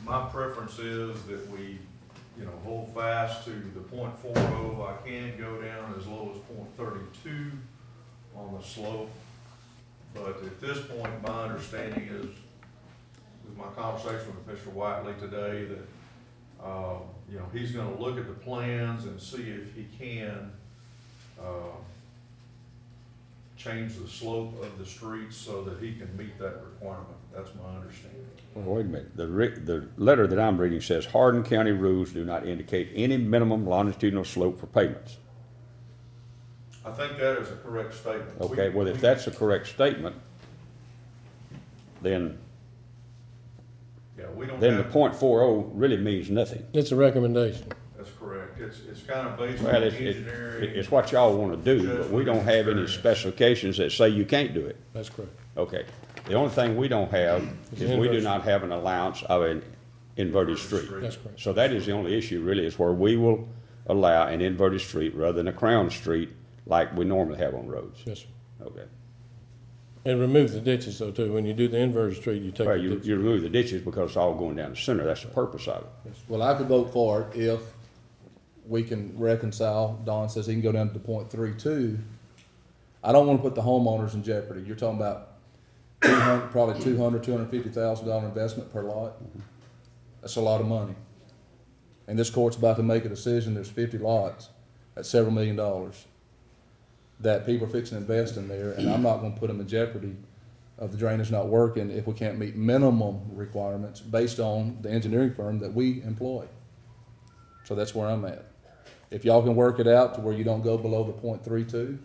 [SPEAKER 3] My preference is that we, hold fast to the .40. I can go down as low as .32 on the slope. But at this point, my understanding is, with my conversation with Mr. Whiteley today, that, he's gonna look at the plans and see if he can, change the slope of the streets so that he can meet that requirement. That's my understanding.
[SPEAKER 2] Well, wait a minute. The letter that I'm reading says Hardin County rules do not indicate any minimum longitudinal slope for pavements.
[SPEAKER 3] I think that is a correct statement.
[SPEAKER 2] Okay, well, if that's a correct statement, then
[SPEAKER 3] Yeah, we don't
[SPEAKER 2] the
[SPEAKER 3] have,
[SPEAKER 2] .40 really means nothing.
[SPEAKER 11] It's a recommendation.
[SPEAKER 3] that's correct. It's kind of based on
[SPEAKER 2] Well,
[SPEAKER 3] engineering.
[SPEAKER 2] it's what y'all want to do, but we don't have any specifications that say you can't do it.
[SPEAKER 11] That's correct.
[SPEAKER 2] Okay. The only thing we don't have is we do not have an allowance of an inverted street.
[SPEAKER 11] That's correct.
[SPEAKER 2] So that is the only issue really, is where we will allow an inverted street rather than a crown street like we normally have on roads.
[SPEAKER 11] Yes, sir.
[SPEAKER 2] Okay.
[SPEAKER 11] And remove the ditches though too. When you do the inverted street, you take
[SPEAKER 2] Well,
[SPEAKER 11] the
[SPEAKER 2] you
[SPEAKER 11] ditches.
[SPEAKER 2] remove the ditches because it's all going down the center. That's the purpose of it.
[SPEAKER 9] Well, I could vote for it if we can reconcile, Don says he can go down to .32. I don't wanna put the homeowners in jeopardy. You're talking about probably $250,000 investment per lot. That's a lot of money. And this court's about to make a decision, there's 50 lots at several $1 million that people are fixing to invest in there, and I'm not gonna put them in jeopardy of the drainage not working if we can't meet minimum requirements based on the engineering firm that we employ. So that's where I'm at. If y'all can work it out to where you don't go below the .32,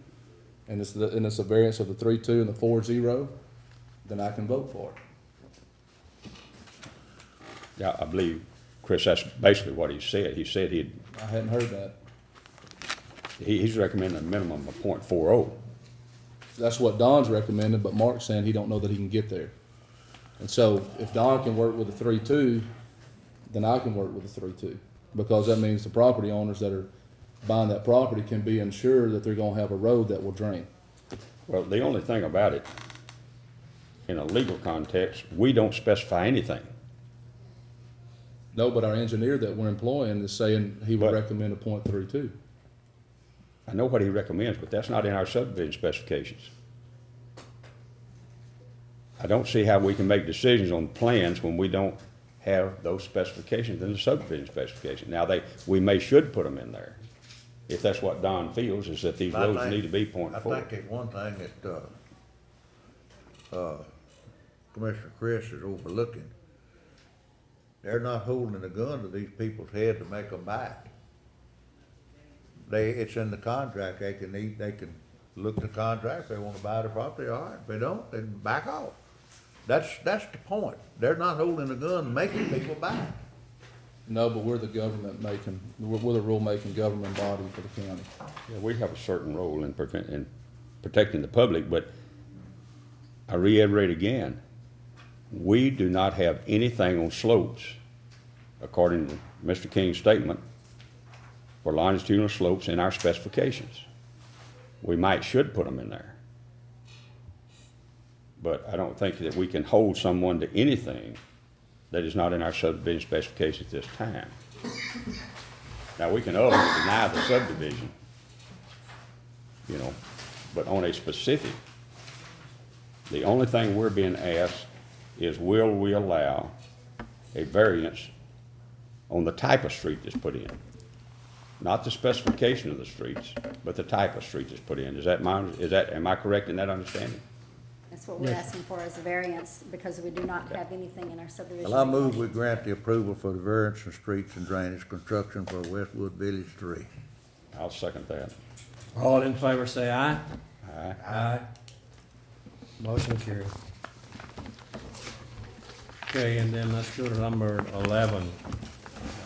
[SPEAKER 9] and it's a variance of the 3.2 and the 4.0, then I can vote for it.
[SPEAKER 2] Yeah, I believe, Chris, that's basically what he said. He said
[SPEAKER 9] I hadn't heard that.
[SPEAKER 2] he's recommending a minimum of .40.
[SPEAKER 9] That's what Don's recommending, but Mark's saying he don't know that he can get there. And so if Don can work with a 3.2, then I can work with a 3.2. Because that means the property owners that are buying that property can be ensured that they're gonna have a road that will drain.
[SPEAKER 2] Well, the only thing about it, in a legal context, we don't specify anything.
[SPEAKER 9] No, but our engineer that we're employing is saying he would
[SPEAKER 2] But-
[SPEAKER 9] recommend a .32.
[SPEAKER 2] I know what he recommends, but that's not in our subdivision specifications. I don't see how we can make decisions on plans when we don't have those specifications in the subdivision specification. Now, we should put them in there, if that's what Don feels, is that these roads need to be .4.
[SPEAKER 3] I think it's one thing that, Commissioner Chris is overlooking. They're not holding a gun to these people's head to make them buy it. It's in the contract, they can look at the contract, if they wanna buy the property, all right, if they don't, then back off. That's the point, they're not holding a gun making people buy it.
[SPEAKER 9] No, but we're the we're the rule-making government body for the county.
[SPEAKER 2] Yeah, we have a certain role in protecting the public, but I reiterate again, we do not have anything on slopes, according to Mr. King's statement, for longitudinal slopes in our specifications. We should put them in there. But I don't think that we can hold someone to anything that is not in our subdivision specifications at this time. Now, we can ultimately deny the subdivision, you know, but on a specific, the only thing we're being asked is, will we allow a variance on the type of street that's put in? Not the specification of the streets, but the type of street that's put in. Am I correct in that understanding?
[SPEAKER 6] That's what we're asking for, is a variance, because we do not have anything in our subdivision.
[SPEAKER 3] Well, I move we grant the approval for the variance of streets and drainage construction for Westwood Village 3.
[SPEAKER 2] I'll second that.
[SPEAKER 1] All in favor say aye.
[SPEAKER 2] Aye.
[SPEAKER 1] Aye. Motion carried. Okay, and then let's go to number 11.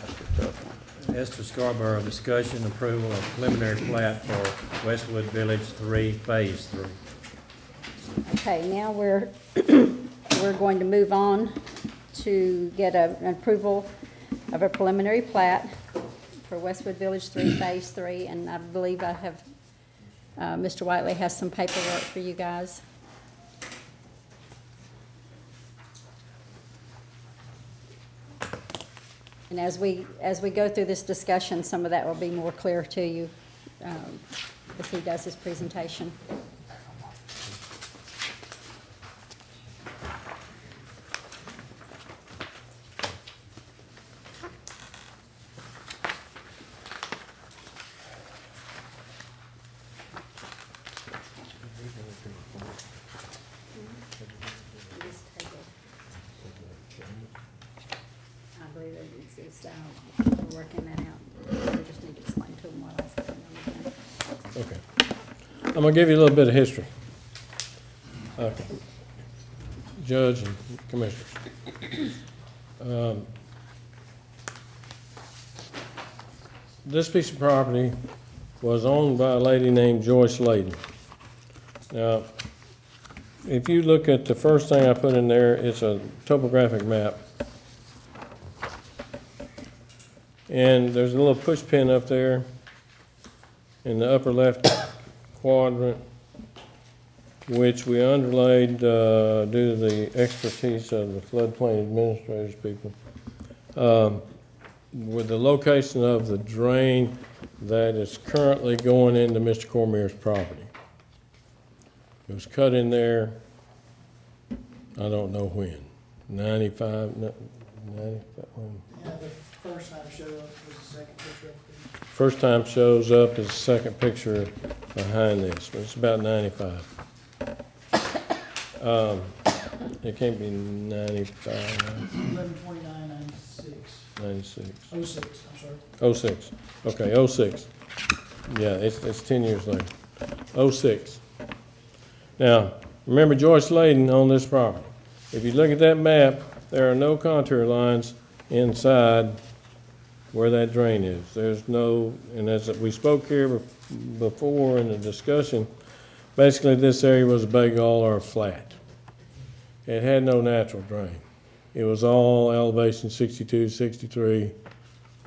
[SPEAKER 2] That's a tough one.
[SPEAKER 1] Esther Scarborough, discussion approval of preliminary plat for Westwood Village 3, Phase 3.
[SPEAKER 6] Okay, now we're going to move on to get an approval of a preliminary plat for Westwood Village 3, Phase 3, and I believe I have, Mr. Whiteley has some paperwork for you guys. And as we go through this discussion, some of that will be more clear to you as he does his presentation. I believe we're working that out. We just need to explain to them what else is going on again.
[SPEAKER 11] Okay. I'm gonna give you a little bit of history. Okay. Judge and commissioners. This piece of property was owned by a lady named Joyce Layden. Now, if you look at the first thing I put in there, it's a topographic map. And there's a little push pin up there in the upper left quadrant, which we underlaid due to the expertise of the floodplain administrators people, with the location of the drain that is currently going into Mr. Cormier's property. It was cut in there, I don't know when, 95, 95 when?
[SPEAKER 14] Yeah, the first time showed up was the second picture.
[SPEAKER 11] First time shows up is the second picture behind this, but it's about 95. It can't be 95.
[SPEAKER 14] 11/29/96.
[SPEAKER 11] 96.
[SPEAKER 14] 06, I'm sorry.
[SPEAKER 11] 06. Okay, 06. Yeah, it's 10 years later. 06. Now, remember Joyce Layden on this property. If you look at that map, there are no contour lines inside where that drain is. There's no, and as we spoke here before in the discussion, basically this area was a bay gall or a flat. It had no natural drain. It was all elevation 62, 63,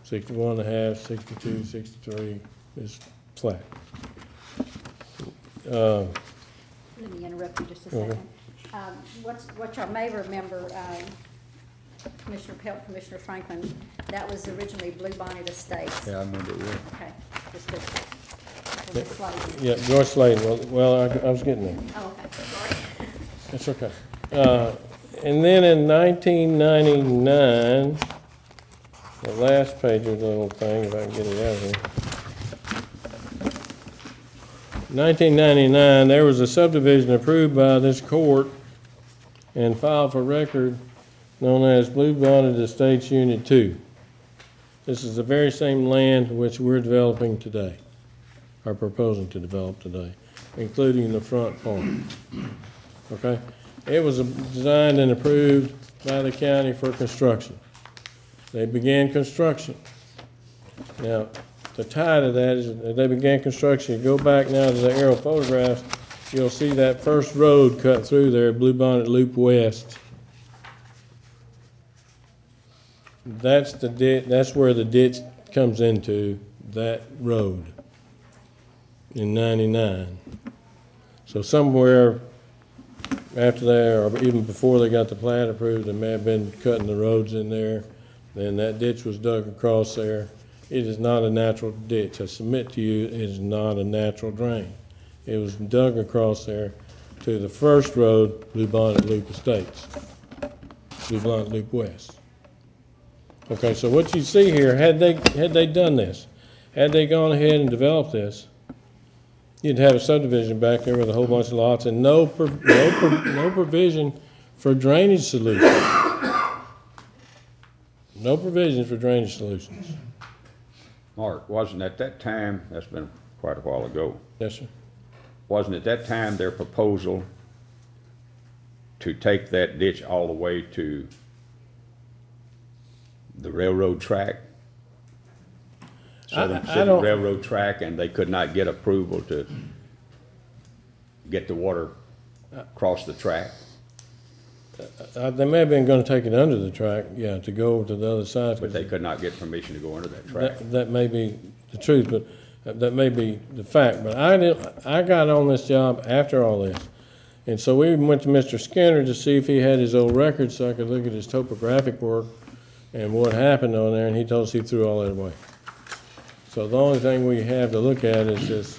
[SPEAKER 11] 61 and a half, 62, 63, is flat.
[SPEAKER 6] Let me interrupt you just a second. What y'all may remember, Commissioner Pelt, Commissioner Franklin, that was originally Blue Bonnet Estates.
[SPEAKER 3] Yeah, I remember it well.
[SPEAKER 6] Okay, just a slide.
[SPEAKER 11] Yeah, Joyce Layden. Well, I was getting there.
[SPEAKER 6] Oh, okay, sorry.
[SPEAKER 11] It's okay. And then in 1999, the last page of the little thing, if I can get it out of here. 1999, there was a subdivision approved by this court and filed for record known as Blue Bonded Estates Unit 2. This is the very same land which we're developing today, are proposing to develop today, including the front part. Okay? It was designed and approved by the county for construction. They began construction. Now, the tie to that is that they began construction. You go back now to the aerial photographs, you'll see that first road cut through there, Blue Bonnet Loop West. That's the ditch, that's where the ditch comes into that road in 99. So somewhere after that, or even before they got the plat approved, they may have been cutting the roads in there. Then that ditch was dug across there. It is not a natural ditch. I submit to you, it is not a natural drain. It was dug across there to the first road, Blue Bonnet Loop Estates, Blue Bonnet Loop West. Okay, so what you see here, had they done this, had they gone ahead and developed this, you'd have a subdivision back there with a whole bunch of lots and no provision for drainage solutions. No provision for drainage solutions.
[SPEAKER 2] Mark, wasn't at that time, that's been quite a while ago,
[SPEAKER 11] Yes, sir.
[SPEAKER 2] wasn't at that time their proposal to take that ditch all the way to the railroad track? Southern Pacific Railroad track, and they could not get approval to get the water across the track?
[SPEAKER 11] They may have been gonna take it under the track, yeah, to go over to the other side.
[SPEAKER 2] But they could not get permission to go under that track?
[SPEAKER 11] That may be the truth, but that may be the fact. But I got on this job after all this. And so we went to Mr. Skinner to see if he had his old records so I could look at his topographic work and what happened on there, and he told us he threw all that away. So the only thing we have to look at is this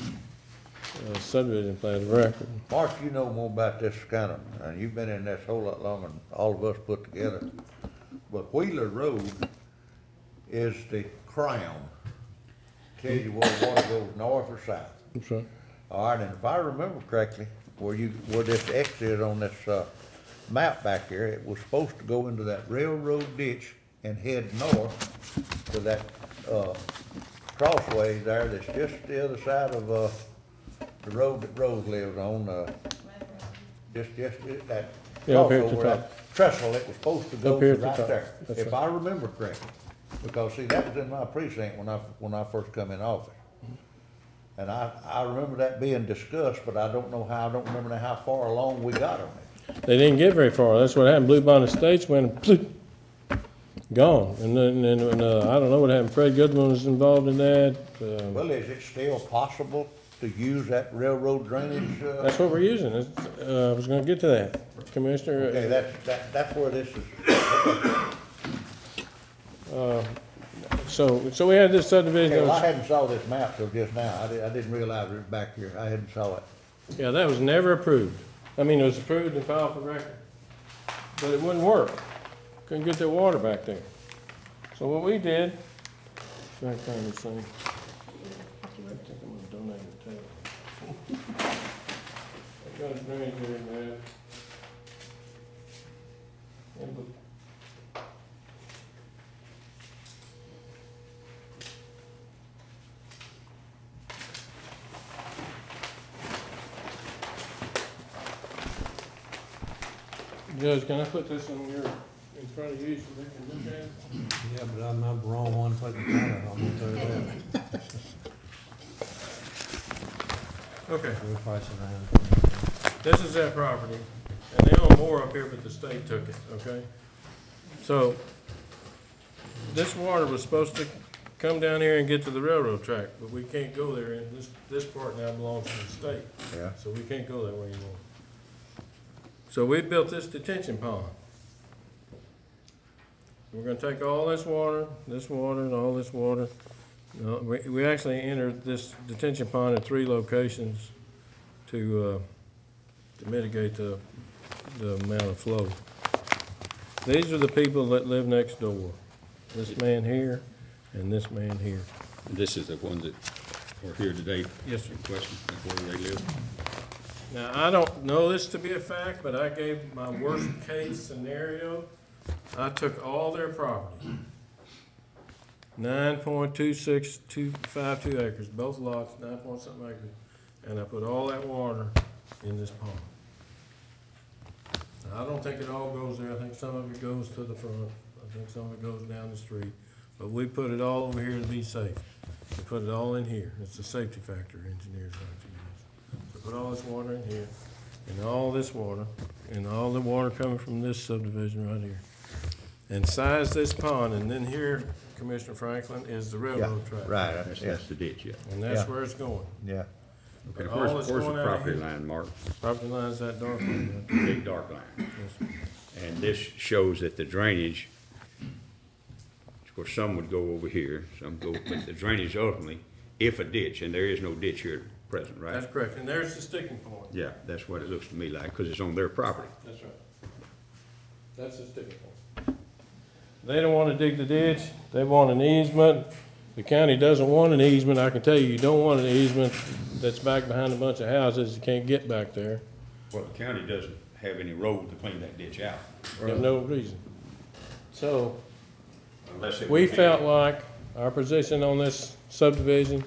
[SPEAKER 11] subdivision plan of record.
[SPEAKER 15] Mark, you know more about this kind of, and you've been in this a whole lot longer than all of us put together. But Wheeler Road is the crown. Tell you where water goes north or south.
[SPEAKER 11] I'm sorry.
[SPEAKER 15] All right, and if I remember correctly, where this X is on this map back here, it was supposed to go into that railroad ditch and head north to that crossway there that's just the other side of the road that Rose lives on. Just that
[SPEAKER 11] Yeah, up here at the
[SPEAKER 15] crossover,
[SPEAKER 11] top.
[SPEAKER 15] that trestle, it was supposed to go
[SPEAKER 11] Up here
[SPEAKER 15] to
[SPEAKER 11] at the
[SPEAKER 15] right
[SPEAKER 11] top.
[SPEAKER 15] there,
[SPEAKER 11] That's
[SPEAKER 15] if
[SPEAKER 11] right.
[SPEAKER 15] I remember correctly. Because see, that was in my precinct when I first come in office. And I remember that being discussed, but I don't remember now how far along we got on it.
[SPEAKER 11] They didn't get very far. That's what happened. Blue Bonnet Estates went bloop, gone. And then I don't know what happened. Fred Goodman was involved in that.
[SPEAKER 15] Well, is it still possible to use that railroad drainage?
[SPEAKER 11] That's what we're using. I was going to get to that, Commissioner.
[SPEAKER 15] Okay, that's where this is.
[SPEAKER 11] So we had this subdivision.
[SPEAKER 15] Okay, well, I hadn't saw this map till just now. I didn't realize it was back here. I hadn't saw it.
[SPEAKER 11] Yeah, that was never approved. I mean, it was approved and filed for record, but it wouldn't work. Couldn't get that water back there. So what we did, try to find this thing. I think I'm gonna donate it to you. I got a drainage area map. Judge, can I put this in front of you so they can look at it?
[SPEAKER 1] Yeah, but I'm not the wrong one putting the color on it, so that.
[SPEAKER 11] Okay.
[SPEAKER 1] We'll pass it around.
[SPEAKER 11] This is that property, and they own more up here, but the state took it, okay? So, this water was supposed to come down here and get to the railroad track, but we can't go there, and this part now belongs to the state.
[SPEAKER 15] Yeah.
[SPEAKER 11] So we can't go that way anymore. So we built this detention pond. We're gonna take all this water, and all this water. We actually entered this detention pond at 3 locations to mitigate the the amount of flow. These are the people that live next door. This man here and this man here.
[SPEAKER 2] This is the ones that are here today.
[SPEAKER 11] Yes, sir.
[SPEAKER 2] In question, that's where they live.
[SPEAKER 11] Now, I don't know this to be a fact, but I gave my worst case scenario. I took all their property, 9.26252 acres, both lots, 9 point something acres, and I put all that water in this pond. Now, I don't think it all goes there. I think some of it goes to the front. I think some of it goes down the street. But we put it all over here to be safe. We put it all in here. It's a safety factor, engineers like to use. So put all this water in here, and all this water, and all the water coming from this subdivision right here. And size this pond, and then here, Commissioner Franklin, is the railroad track.
[SPEAKER 15] Right,
[SPEAKER 2] That's the ditch, yeah.
[SPEAKER 11] And that's
[SPEAKER 15] Yeah.
[SPEAKER 11] where it's going.
[SPEAKER 15] yeah.
[SPEAKER 2] Okay,
[SPEAKER 11] All
[SPEAKER 2] where's
[SPEAKER 11] that's
[SPEAKER 2] the
[SPEAKER 11] going out of
[SPEAKER 2] property
[SPEAKER 11] here.
[SPEAKER 2] line, Mark?
[SPEAKER 11] Property line's that dark line right
[SPEAKER 2] Big dark line.
[SPEAKER 11] there. Yes, sir.
[SPEAKER 2] And this shows that the drainage, of course, some would go over here, some go, but the drainage ultimately, if a ditch, and there is no ditch here at present, right?
[SPEAKER 11] That's correct, and there's the sticking point.
[SPEAKER 2] Yeah, that's what it looks to me like, because it's on their property.
[SPEAKER 11] That's right. That's the sticking point. They don't want to dig the ditch, they want an easement. The county doesn't want an easement. I can tell you, you don't want an easement that's back behind a bunch of houses, you can't get back there.
[SPEAKER 2] Well, the county doesn't have any road to clean that ditch out.
[SPEAKER 11] There's no reason. So,
[SPEAKER 2] Unless it
[SPEAKER 11] we
[SPEAKER 2] was-
[SPEAKER 11] felt like our position on this subdivision,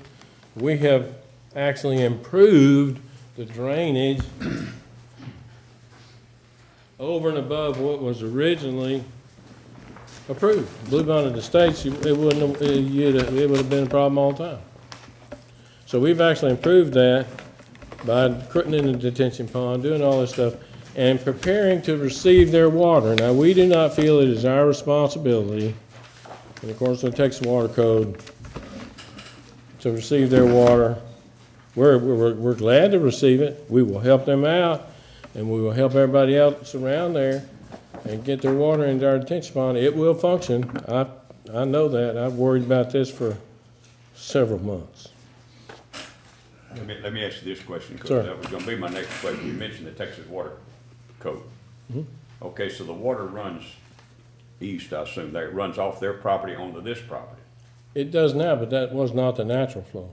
[SPEAKER 11] we have actually improved the drainage over and above what was originally approved. Bluebonnet Estates, it would have been a problem all the time. So we've actually improved that by putting in the detention pond, doing all this stuff, and preparing to receive their water. Now, we do not feel it is our responsibility, in accordance with the Texas Water Code, to receive their water. We're glad to receive it. We will help them out, and we will help everybody else around there and get their water into our detention pond. It will function. I know that. I've worried about this for several months.
[SPEAKER 2] Let me ask you this question,
[SPEAKER 11] Sir.
[SPEAKER 2] because that was gonna be my next question. You mentioned the Texas Water Code. Okay, so the water runs east, I assume, that it runs off their property onto this property.
[SPEAKER 11] It does now, but that was not the natural flow.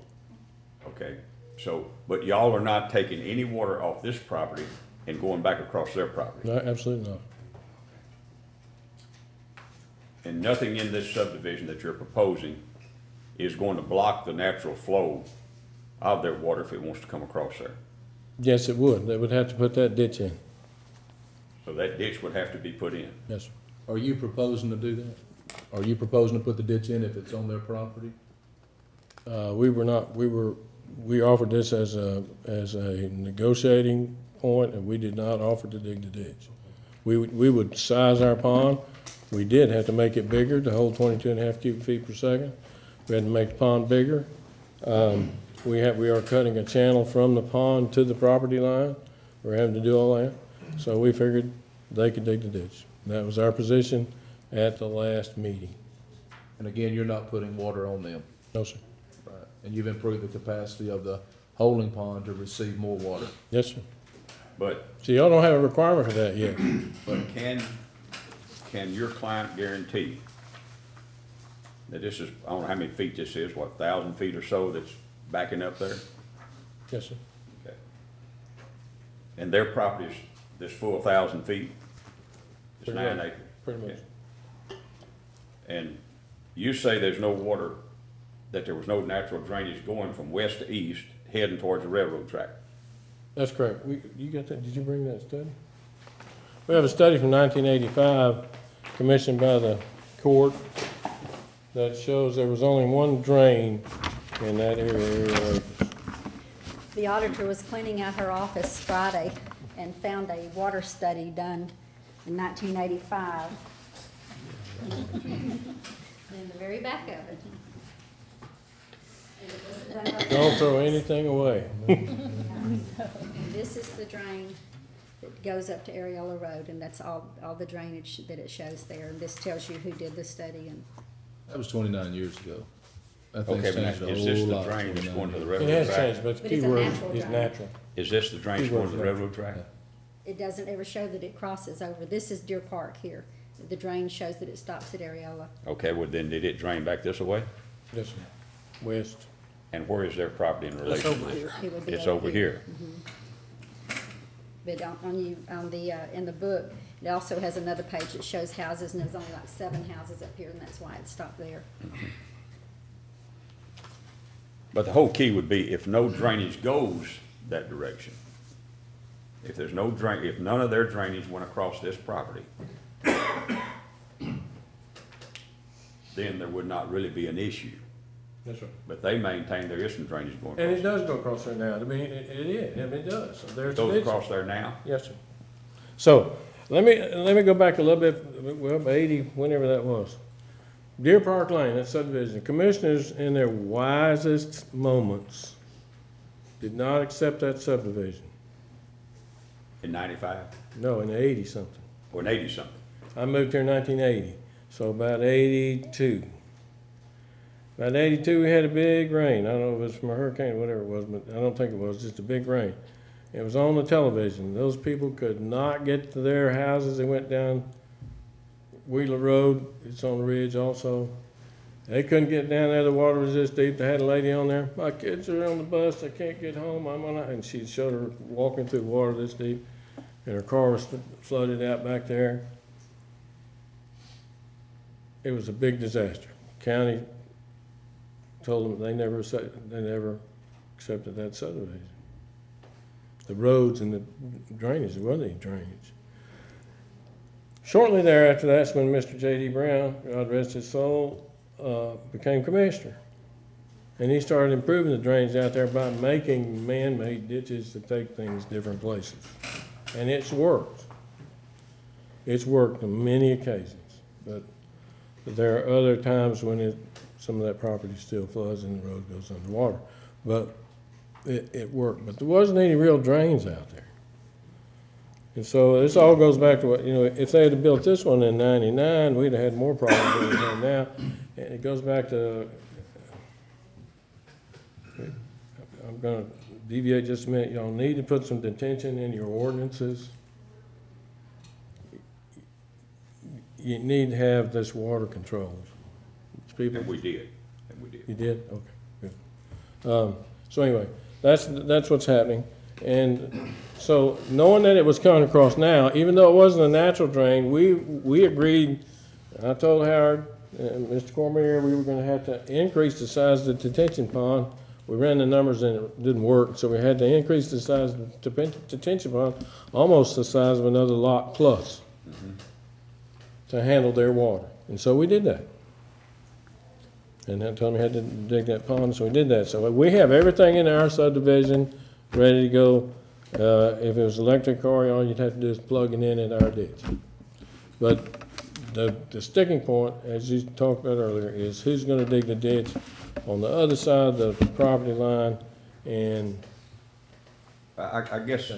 [SPEAKER 2] Okay, so, but y'all are not taking any water off this property and going back across their property?
[SPEAKER 11] No, absolutely not.
[SPEAKER 2] And nothing in this subdivision that you're proposing is going to block the natural flow of their water if it wants to come across there?
[SPEAKER 11] Yes, it would. They would have to put that ditch in.
[SPEAKER 2] So that ditch would have to be put in?
[SPEAKER 11] Yes, sir.
[SPEAKER 9] Are you proposing to do that? Are you proposing to put the ditch in if it's on their property?
[SPEAKER 11] We offered this as a negotiating point, and we did not offer to dig the ditch. We would size our pond. We did have to make it bigger to hold 22.5 cubic feet per second. We had to make the pond bigger. We are cutting a channel from the pond to the property line. We're having to do all that. So we figured they could dig the ditch. That was our position at the last meeting.
[SPEAKER 9] And again, you're not putting water on them.
[SPEAKER 11] No, sir.
[SPEAKER 9] Right. And you've improved the capacity of the holding pond to receive more water.
[SPEAKER 11] Yes, sir.
[SPEAKER 2] But,
[SPEAKER 11] So y'all don't have a requirement for that yet.
[SPEAKER 2] but can your client guarantee that this is, I don't know how many feet this is, what, 1,000 feet or so that's backing up there?
[SPEAKER 11] Yes, sir.
[SPEAKER 2] Okay. And their property is this full 1,000 feet? It's
[SPEAKER 11] Pretty
[SPEAKER 2] 9
[SPEAKER 11] much.
[SPEAKER 2] acres?
[SPEAKER 11] Pretty much.
[SPEAKER 2] Okay. And you say there's no water, that there was no natural drainage going from west to east, heading towards the railroad track?
[SPEAKER 11] That's correct. You got that? Did you bring that study? We have a study from 1985 commissioned by the court that shows there was only one drain in that area.
[SPEAKER 6] The auditor was cleaning out her office Friday and found a water study done in 1985. In the very back of it. And it wasn't done by-
[SPEAKER 11] Don't throw anything away.
[SPEAKER 6] This is the drain that goes up to Areola Road, and that's all the drainage that it shows there. And this tells you who did the study and.
[SPEAKER 9] That was 29 years ago. That thing's
[SPEAKER 2] Okay,
[SPEAKER 9] changed
[SPEAKER 2] but
[SPEAKER 9] a
[SPEAKER 2] is this
[SPEAKER 9] whole
[SPEAKER 2] the
[SPEAKER 9] lot.
[SPEAKER 2] drain that's
[SPEAKER 9] 29
[SPEAKER 2] going to the
[SPEAKER 9] years.
[SPEAKER 11] It
[SPEAKER 2] railroad
[SPEAKER 11] has
[SPEAKER 2] track?
[SPEAKER 11] changed, but the
[SPEAKER 6] But
[SPEAKER 11] key
[SPEAKER 6] it's a
[SPEAKER 11] word
[SPEAKER 6] natural
[SPEAKER 11] is
[SPEAKER 6] drain.
[SPEAKER 11] natural.
[SPEAKER 2] Is this the drain that's going to the railroad track?
[SPEAKER 6] it doesn't ever show that it crosses over. This is Deer Park here. The drain shows that it stops at Areola.
[SPEAKER 2] Okay, well then, did it drain back this way?
[SPEAKER 11] Yes, sir. West.
[SPEAKER 2] And where is their property in relation to this?
[SPEAKER 6] It would be
[SPEAKER 2] It's over here.
[SPEAKER 6] But in the book, it also has another page that shows houses, and there's only like 7 houses up here, and that's why it stopped there.
[SPEAKER 2] But the whole key would be if no drainage goes that direction. If there's no drain, if none of their drainage went across this property, then there would not really be an issue.
[SPEAKER 11] That's right.
[SPEAKER 2] But they maintain there is some drainage going across.
[SPEAKER 11] And it does go across there now. I mean, it is, I mean, it does. So there's
[SPEAKER 2] It goes
[SPEAKER 11] ditch.
[SPEAKER 2] across there now?
[SPEAKER 11] Yes, sir. So, let me go back a little bit, well, 80, whenever that was. Deer Park Lane, that subdivision, commissioners in their wisest moments did not accept that subdivision.
[SPEAKER 2] In 95?
[SPEAKER 11] No, in 80-something.
[SPEAKER 2] Or in 80-something?
[SPEAKER 11] I moved here in 1980, so about 82. About 82, we had a big rain. I don't know if it was from a hurricane or whatever it was, but I don't think it was, just a big rain. It was on the television. Those people could not get to their houses. They went down Wheeler Road. It's on the ridge also. They couldn't get down there. The water was this deep. They had a lady on there. My kids are on the bus. I can't get home. And she showed her walking through water this deep, and her car was flooded out back there. It was a big disaster. County told them they never accepted that subdivision. The roads and the drainage, there wasn't any drainage. Shortly thereafter, that's when Mr. J.D. Brown, God rest his soul, became commissioner. And he started improving the drainage out there by making man-made ditches to take things different places. And it's worked. It's worked on many occasions. But there are other times when some of that property still floods and the road goes underwater. But it worked. But there wasn't any real drains out there. And so this all goes back to what, if they had built this one in 99, we'd have had more problems than we have now. And it goes back to, I'm going to deviate just a minute. Y'all need to put some detention in your ordinances. You need to have this water controlled.
[SPEAKER 2] And we did.
[SPEAKER 11] You did? Okay, good. So anyway, that's what's happening. And so knowing that it was coming across now, even though it wasn't a natural drain, we agreed, I told Howard and Mr. Cormier we were going to have to increase the size of the detention pond. We ran the numbers and it didn't work, so we had to increase the size of the detention pond almost the size of another lot plus to handle their water. And so we did that. And that told me I had to dig that pond, so we did that. So we have everything in our subdivision ready to go. If it was electric car, all you'd have to do is plug it in at our ditch. But the sticking point, as you talked about earlier, is who's going to dig the ditch on the other side of the property line. And
[SPEAKER 2] I guess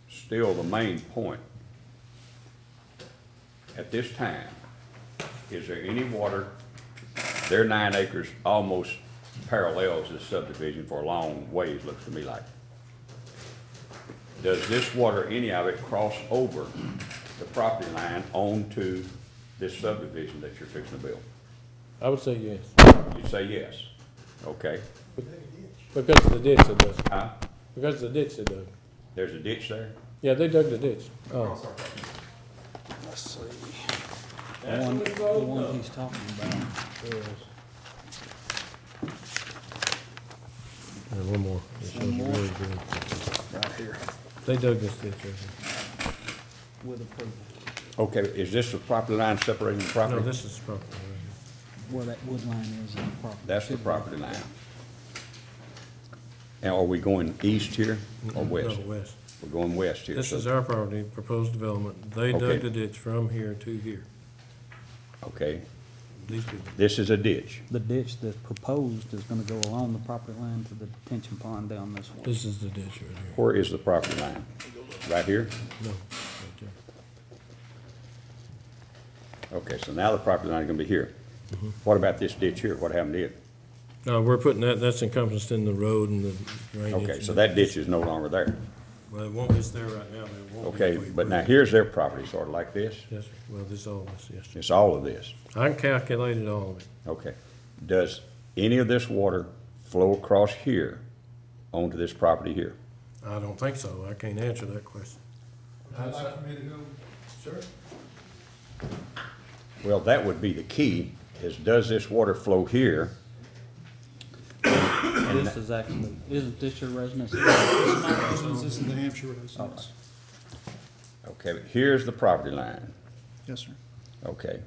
[SPEAKER 2] still the main point at this time, is there any water? Their 9 acres almost parallels this subdivision for a long ways, looks to me like. Does this water, any of it, cross over the property line onto this subdivision that you're fixing to build?
[SPEAKER 11] I would say yes.
[SPEAKER 2] You say yes. Okay.
[SPEAKER 11] Because of the ditch it does.
[SPEAKER 2] Huh?
[SPEAKER 11] Because of the ditch they dug.
[SPEAKER 2] There's a ditch there?
[SPEAKER 11] Yeah, they dug the ditch. Oh.
[SPEAKER 4] Let's see.
[SPEAKER 11] That's
[SPEAKER 4] The
[SPEAKER 11] what
[SPEAKER 4] one he's talking about is.
[SPEAKER 11] And one more.
[SPEAKER 4] One more.
[SPEAKER 11] Really good.
[SPEAKER 4] Right here,
[SPEAKER 11] They dug this ditch right here.
[SPEAKER 4] with approval.
[SPEAKER 2] Okay, is this the property line separating the property?
[SPEAKER 11] No, this is the property right here.
[SPEAKER 4] Where that wood line is in the property.
[SPEAKER 2] That's the property line. And are we going east here or west?
[SPEAKER 11] No, west.
[SPEAKER 2] We're going west here.
[SPEAKER 11] This
[SPEAKER 2] so-
[SPEAKER 11] is our property, proposed development. They
[SPEAKER 2] Okay.
[SPEAKER 11] dug the ditch from here to here.
[SPEAKER 2] Okay,
[SPEAKER 11] These people.
[SPEAKER 2] this is a ditch.
[SPEAKER 4] The ditch that's proposed is gonna go along the property line to the detention pond down this one.
[SPEAKER 11] This is the ditch right here.
[SPEAKER 2] Where is the property line? Right here?
[SPEAKER 11] No, right there.
[SPEAKER 2] Okay, so now the property line is gonna be here. What about this ditch here? What happened to it?
[SPEAKER 11] No, we're putting that's encompassed in the road and the drainage.
[SPEAKER 2] Okay, so that ditch is no longer there.
[SPEAKER 11] Well, it won't, it's there right now, but it won't be.
[SPEAKER 2] Okay,
[SPEAKER 11] if we
[SPEAKER 2] but now
[SPEAKER 11] approve it.
[SPEAKER 2] here's their property, sort of like this.
[SPEAKER 11] Yes, sir. Well, this is all this, yes, sir.
[SPEAKER 2] It's all of this.
[SPEAKER 11] I calculated all of it.
[SPEAKER 2] Okay. Does any of this water flow across here onto this property here?
[SPEAKER 11] I don't think so. I can't answer that question.
[SPEAKER 12] Would you like for me to go? Sure.
[SPEAKER 2] Well, that would be the key, is does this water flow here?
[SPEAKER 4] This is actually, isn't this your residence?
[SPEAKER 12] This is my residence, this is the Hampshire residence.
[SPEAKER 2] Okay, but here's the property line.
[SPEAKER 12] Yes, sir.
[SPEAKER 2] Okay.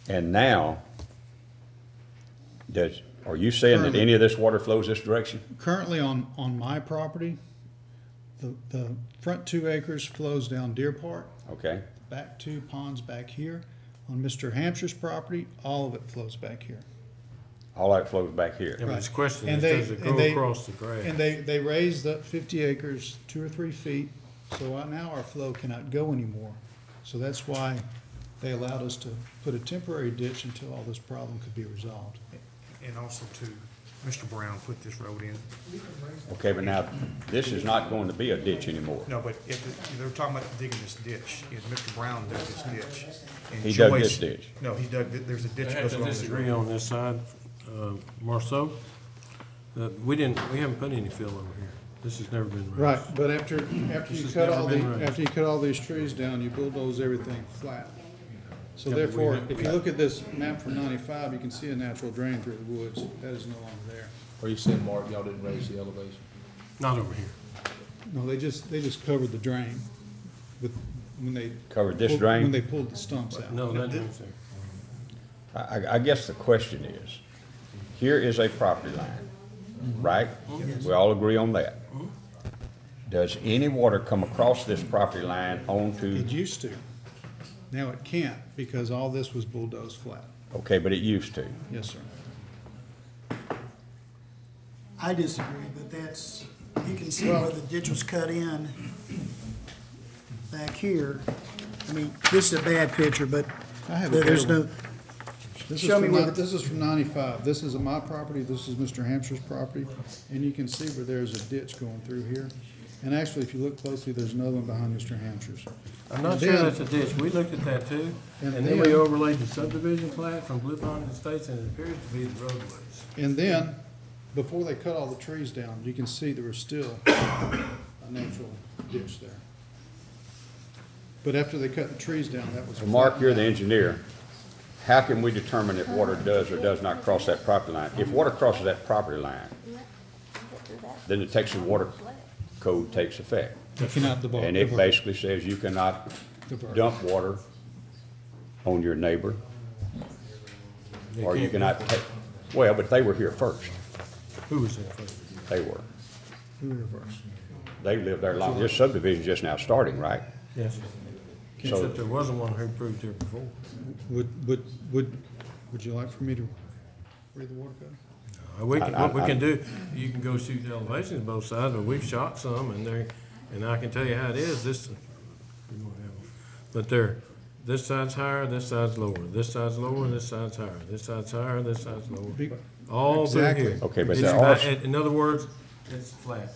[SPEAKER 2] And now, are you saying that
[SPEAKER 12] Currently-
[SPEAKER 2] any of this water flows this direction?
[SPEAKER 12] Currently on my property, the front 2 acres flows down Deer Park,
[SPEAKER 2] Okay,
[SPEAKER 12] back 2 ponds back here. On Mr. Hampshire's property, all of it flows back here.
[SPEAKER 2] all that flows back here.
[SPEAKER 11] Yeah, but his
[SPEAKER 12] Right.
[SPEAKER 11] question
[SPEAKER 12] And
[SPEAKER 11] is,
[SPEAKER 12] they-
[SPEAKER 11] does it
[SPEAKER 12] and
[SPEAKER 11] go
[SPEAKER 12] they-
[SPEAKER 11] across the grass?
[SPEAKER 12] And they raised the 50 acres 2 or 3 feet, so right now our flow cannot go anymore. So that's why they allowed us to put a temporary ditch until all this problem could be resolved.
[SPEAKER 16] And also to, Mr. Brown put this road in.
[SPEAKER 2] Okay, but now, this is not going to be a ditch anymore.
[SPEAKER 16] No, but if, they're talking about digging this ditch, is Mr. Brown dug this ditch. And
[SPEAKER 2] He dug
[SPEAKER 16] Joyce-
[SPEAKER 2] this ditch.
[SPEAKER 16] No, he dug, there's a ditch
[SPEAKER 11] I
[SPEAKER 16] that
[SPEAKER 11] have
[SPEAKER 16] goes
[SPEAKER 11] to
[SPEAKER 16] along this
[SPEAKER 11] disagree
[SPEAKER 16] road.
[SPEAKER 11] on this side, Marceau. We haven't put any fill over here. This has never been raised.
[SPEAKER 12] Right, but after
[SPEAKER 11] This
[SPEAKER 12] you
[SPEAKER 11] has
[SPEAKER 12] cut
[SPEAKER 11] never
[SPEAKER 12] all
[SPEAKER 11] been raised.
[SPEAKER 12] after you cut all these trees down, you bulldoze everything flat. So
[SPEAKER 11] Yeah, but
[SPEAKER 12] therefore,
[SPEAKER 11] we-
[SPEAKER 12] if you look at this map from 95, you can see a natural drain through the woods. That is no longer there.
[SPEAKER 9] Are you saying, Mark, y'all didn't raise the elevation?
[SPEAKER 11] Not over here.
[SPEAKER 12] No, they just covered the drain with, when they.
[SPEAKER 2] Covered this
[SPEAKER 12] pulled-
[SPEAKER 2] drain?
[SPEAKER 12] When they pulled the stumps out.
[SPEAKER 11] No, that drain's there.
[SPEAKER 2] I guess the question is, here is a property line, right? We all agree on that. Does any water come across this property line onto,
[SPEAKER 12] It used to. Now it can't because all this was bulldozed flat.
[SPEAKER 2] okay, but it used to.
[SPEAKER 12] Yes, sir.
[SPEAKER 14] I disagree, but that's, you can see where the ditch was cut in back here. I mean, this is a bad picture, but
[SPEAKER 12] I have a
[SPEAKER 14] there's
[SPEAKER 12] better
[SPEAKER 14] no,
[SPEAKER 12] This is
[SPEAKER 14] Show me
[SPEAKER 12] from
[SPEAKER 14] where
[SPEAKER 12] ni-
[SPEAKER 14] the-
[SPEAKER 12] This is from 95. This is my property, this is Mr. Hampshire's property, and you can see where there's a ditch going through here. And actually, if you look closely, there's another one behind Mr. Hampshire's.
[SPEAKER 11] I'm not
[SPEAKER 12] And
[SPEAKER 11] sure
[SPEAKER 12] then-
[SPEAKER 11] that's a ditch. We looked at that too.
[SPEAKER 12] And
[SPEAKER 11] And then we
[SPEAKER 12] then-
[SPEAKER 11] overlaid the subdivision plat from Blue Pond Estates and it appears to be the roadways.
[SPEAKER 12] And then, before they cut all the trees down, you can see there was still a natural ditch there. But after they cut the trees down, that was.
[SPEAKER 2] So Mark, you're the
[SPEAKER 12] flattened out.
[SPEAKER 2] engineer. How can we determine if water does or does not cross that property line? If water crosses that property line, then the Texas Water Code takes effect.
[SPEAKER 12] You cannot divert.
[SPEAKER 2] And it basically says you cannot
[SPEAKER 12] Divert.
[SPEAKER 2] dump water on your neighbor, or you cannot take, well, but they were here first.
[SPEAKER 11] Who was there first?
[SPEAKER 2] They were.
[SPEAKER 12] Who reversed?
[SPEAKER 2] They lived there long. This subdivision's just now starting, right?
[SPEAKER 11] Yes.
[SPEAKER 2] So-
[SPEAKER 11] Except there wasn't one who approved here before.
[SPEAKER 12] Would you like for me to read the water code?
[SPEAKER 11] What we can do, you can go shoot the elevations both sides, but we've shot some and I can tell you how it is, but this side's higher, this side's lower, this side's lower, this side's higher, this side's higher, this side's lower. All through
[SPEAKER 12] Exactly.
[SPEAKER 11] here.
[SPEAKER 2] Okay, but
[SPEAKER 11] It's
[SPEAKER 2] there are-
[SPEAKER 11] in other words, it's flat.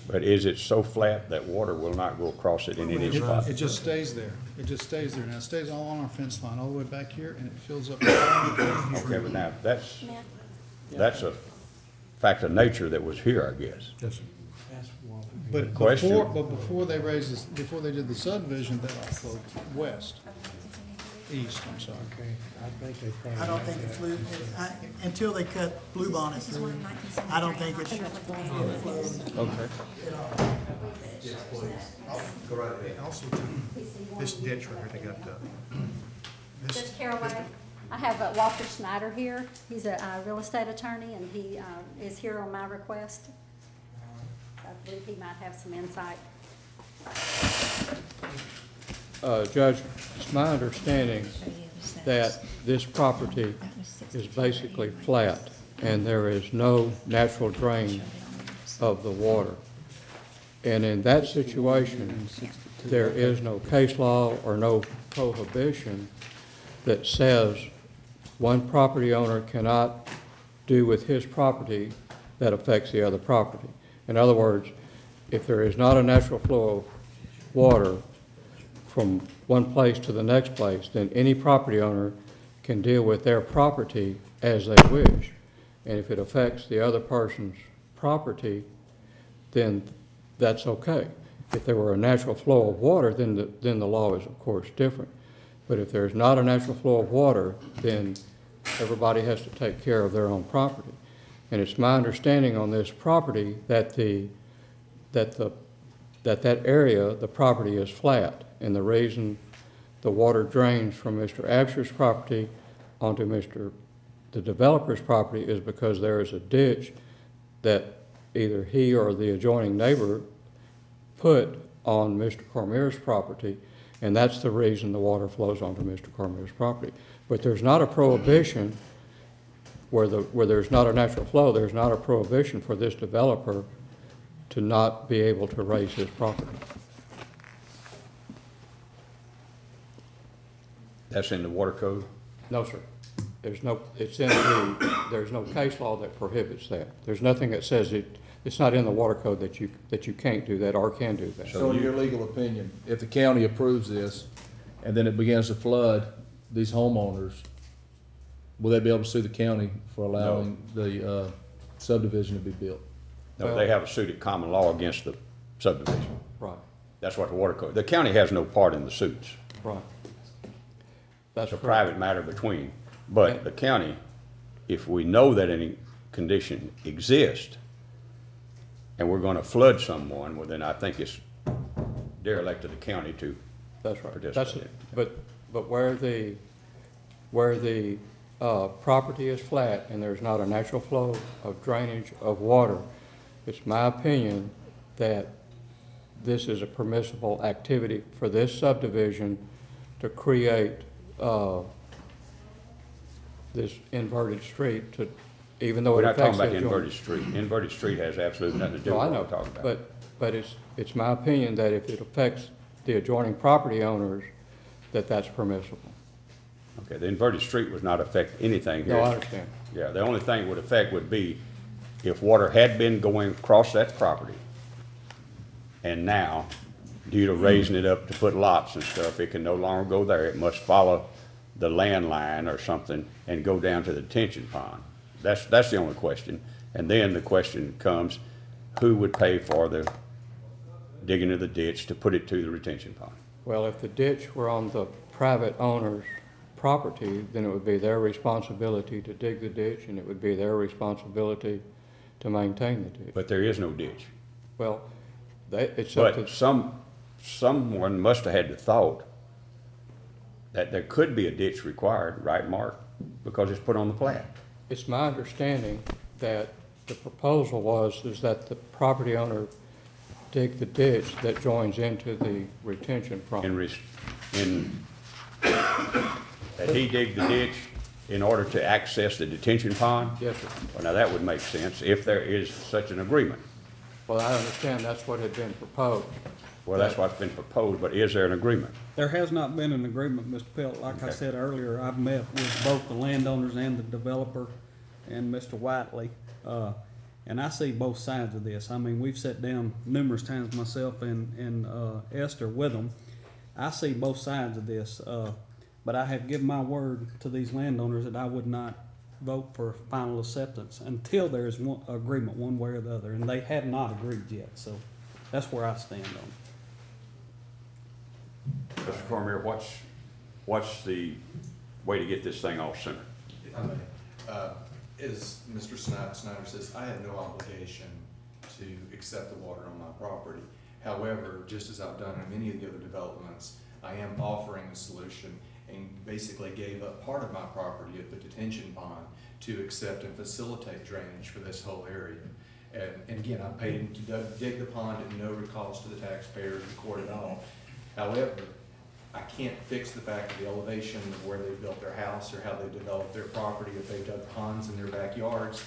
[SPEAKER 2] But is it so flat that water will not go across it in any spot?
[SPEAKER 12] It just stays there. It just stays there. Now, it stays all on our fence line, all the way back here, and it fills up.
[SPEAKER 2] Okay, but now, that's a fact of nature that was here, I guess.
[SPEAKER 11] Yes, sir.
[SPEAKER 12] But
[SPEAKER 2] Question.
[SPEAKER 12] before they raised this, before they did the subdivision, that all flowed west, east, I'm sorry.
[SPEAKER 14] I don't think it flew, until they cut Blue Bonnet through, I don't think it flowed.
[SPEAKER 9] Okay.
[SPEAKER 16] Also, this ditch right here, they got, this,
[SPEAKER 6] Judge Caraway, I have Walter Snyder here. He's a real estate attorney, and he is here on my request. I believe he might have some insight.
[SPEAKER 17] Judge, it's my understanding that this property is basically flat, and there is no natural drain of the water. And in that situation, there is no case law or no prohibition that says one property owner cannot do with his property that affects the other property. In other words, if there is not a natural flow of water from one place to the next place, then any property owner can deal with their property as they wish. And if it affects the other person's property, then that's okay. If there were a natural flow of water, then the law is of course different. But if there's not a natural flow of water, then everybody has to take care of their own property. And it's my understanding on this property that that area, the property is flat. And the reason the water drains from Mr. Absher's property onto the developer's property is because there is a ditch that either he or the adjoining neighbor put on Mr. Cormier's property, and that's the reason the water flows onto Mr. Cormier's property. But there's not a prohibition where there's not a natural flow, there's not a prohibition for this developer to not be able to raise his property.
[SPEAKER 2] That's in the water code?
[SPEAKER 17] No, sir. There's no case law that prohibits that. There's nothing that says it's not in the water code that you can't do that or can do that.
[SPEAKER 9] So in your legal opinion, if the county approves this and then it begins to flood these homeowners, will they be able to sue the county for allowing the subdivision to be built?
[SPEAKER 2] No, they have a suit at common law against the subdivision.
[SPEAKER 17] Right.
[SPEAKER 2] That's what the water code, the county has no part in the suits.
[SPEAKER 17] Right. That's
[SPEAKER 2] It's a
[SPEAKER 17] correct.
[SPEAKER 2] private matter between. But the county, if we know that any condition exists and we're gonna flood someone, well then I think it's derelict of the county to participate.
[SPEAKER 17] But where the property is flat and there's not a natural flow of drainage of water, it's my opinion that this is a permissible activity for this subdivision to create this inverted street to, even though
[SPEAKER 2] We're
[SPEAKER 17] it
[SPEAKER 2] not
[SPEAKER 17] affects
[SPEAKER 2] talking about
[SPEAKER 17] the adjoining-
[SPEAKER 2] inverted street. Inverted street has absolutely nothing to do
[SPEAKER 17] No,
[SPEAKER 2] with
[SPEAKER 17] I
[SPEAKER 2] what
[SPEAKER 17] know,
[SPEAKER 2] we're talking about.
[SPEAKER 17] but it's my opinion that if it affects the adjoining property owners, that's permissible.
[SPEAKER 2] Okay, the inverted street would not affect anything here.
[SPEAKER 17] No, I understand.
[SPEAKER 2] Yeah, the only thing it would affect would be if water had been going across that property, and now, due to raising it up to put lots and stuff, it can no longer go there. It must follow the land line or something and go down to the detention pond. That's the only question. And then the question comes, who would pay for the digging of the ditch to put it to the retention pond?
[SPEAKER 17] Well, if the ditch were on the private owner's property, then it would be their responsibility to dig the ditch, and it would be their responsibility to maintain the ditch.
[SPEAKER 2] But there is no ditch.
[SPEAKER 17] Well, it's up to...
[SPEAKER 2] But someone must have had the thought that there could be a ditch required, right, Mark? Because it's put on the plat.
[SPEAKER 17] It's my understanding that the proposal is that the property owner dig the ditch that joins into the retention pond.
[SPEAKER 2] That he dig the ditch in order to access the detention pond?
[SPEAKER 17] Yes, sir.
[SPEAKER 2] Well, now that would make sense if there is such an agreement.
[SPEAKER 17] Well, I understand that's what had been proposed.
[SPEAKER 2] Well, that's what's been proposed, but is there an agreement?
[SPEAKER 4] There has not been an agreement, Mr. Pelt. Like I said earlier, I've met with both the landowners and the developer and Mr. Whiteley. And I see both sides of this. I mean, we've sat down numerous times, myself and Esther with them. I see both sides of this. But I have given my word to these landowners that I would not vote for final acceptance until there is one agreement one way or the other. And they have not agreed yet. So that's where I stand on it.
[SPEAKER 2] Mr. Cormier, what's the way to get this thing off center?
[SPEAKER 13] If I may, as Mr. Snyder says, I have no obligation to accept the water on my property. However, just as I've done in many of the other developments, I am offering a solution and basically gave up part of my property at the detention pond to accept and facilitate drainage for this whole area. And again, I paid to dig the pond at no cost to the taxpayers in court at all. However, I can't fix the fact of the elevation of where they built their house or how they developed their property, if they dug ponds in their backyards.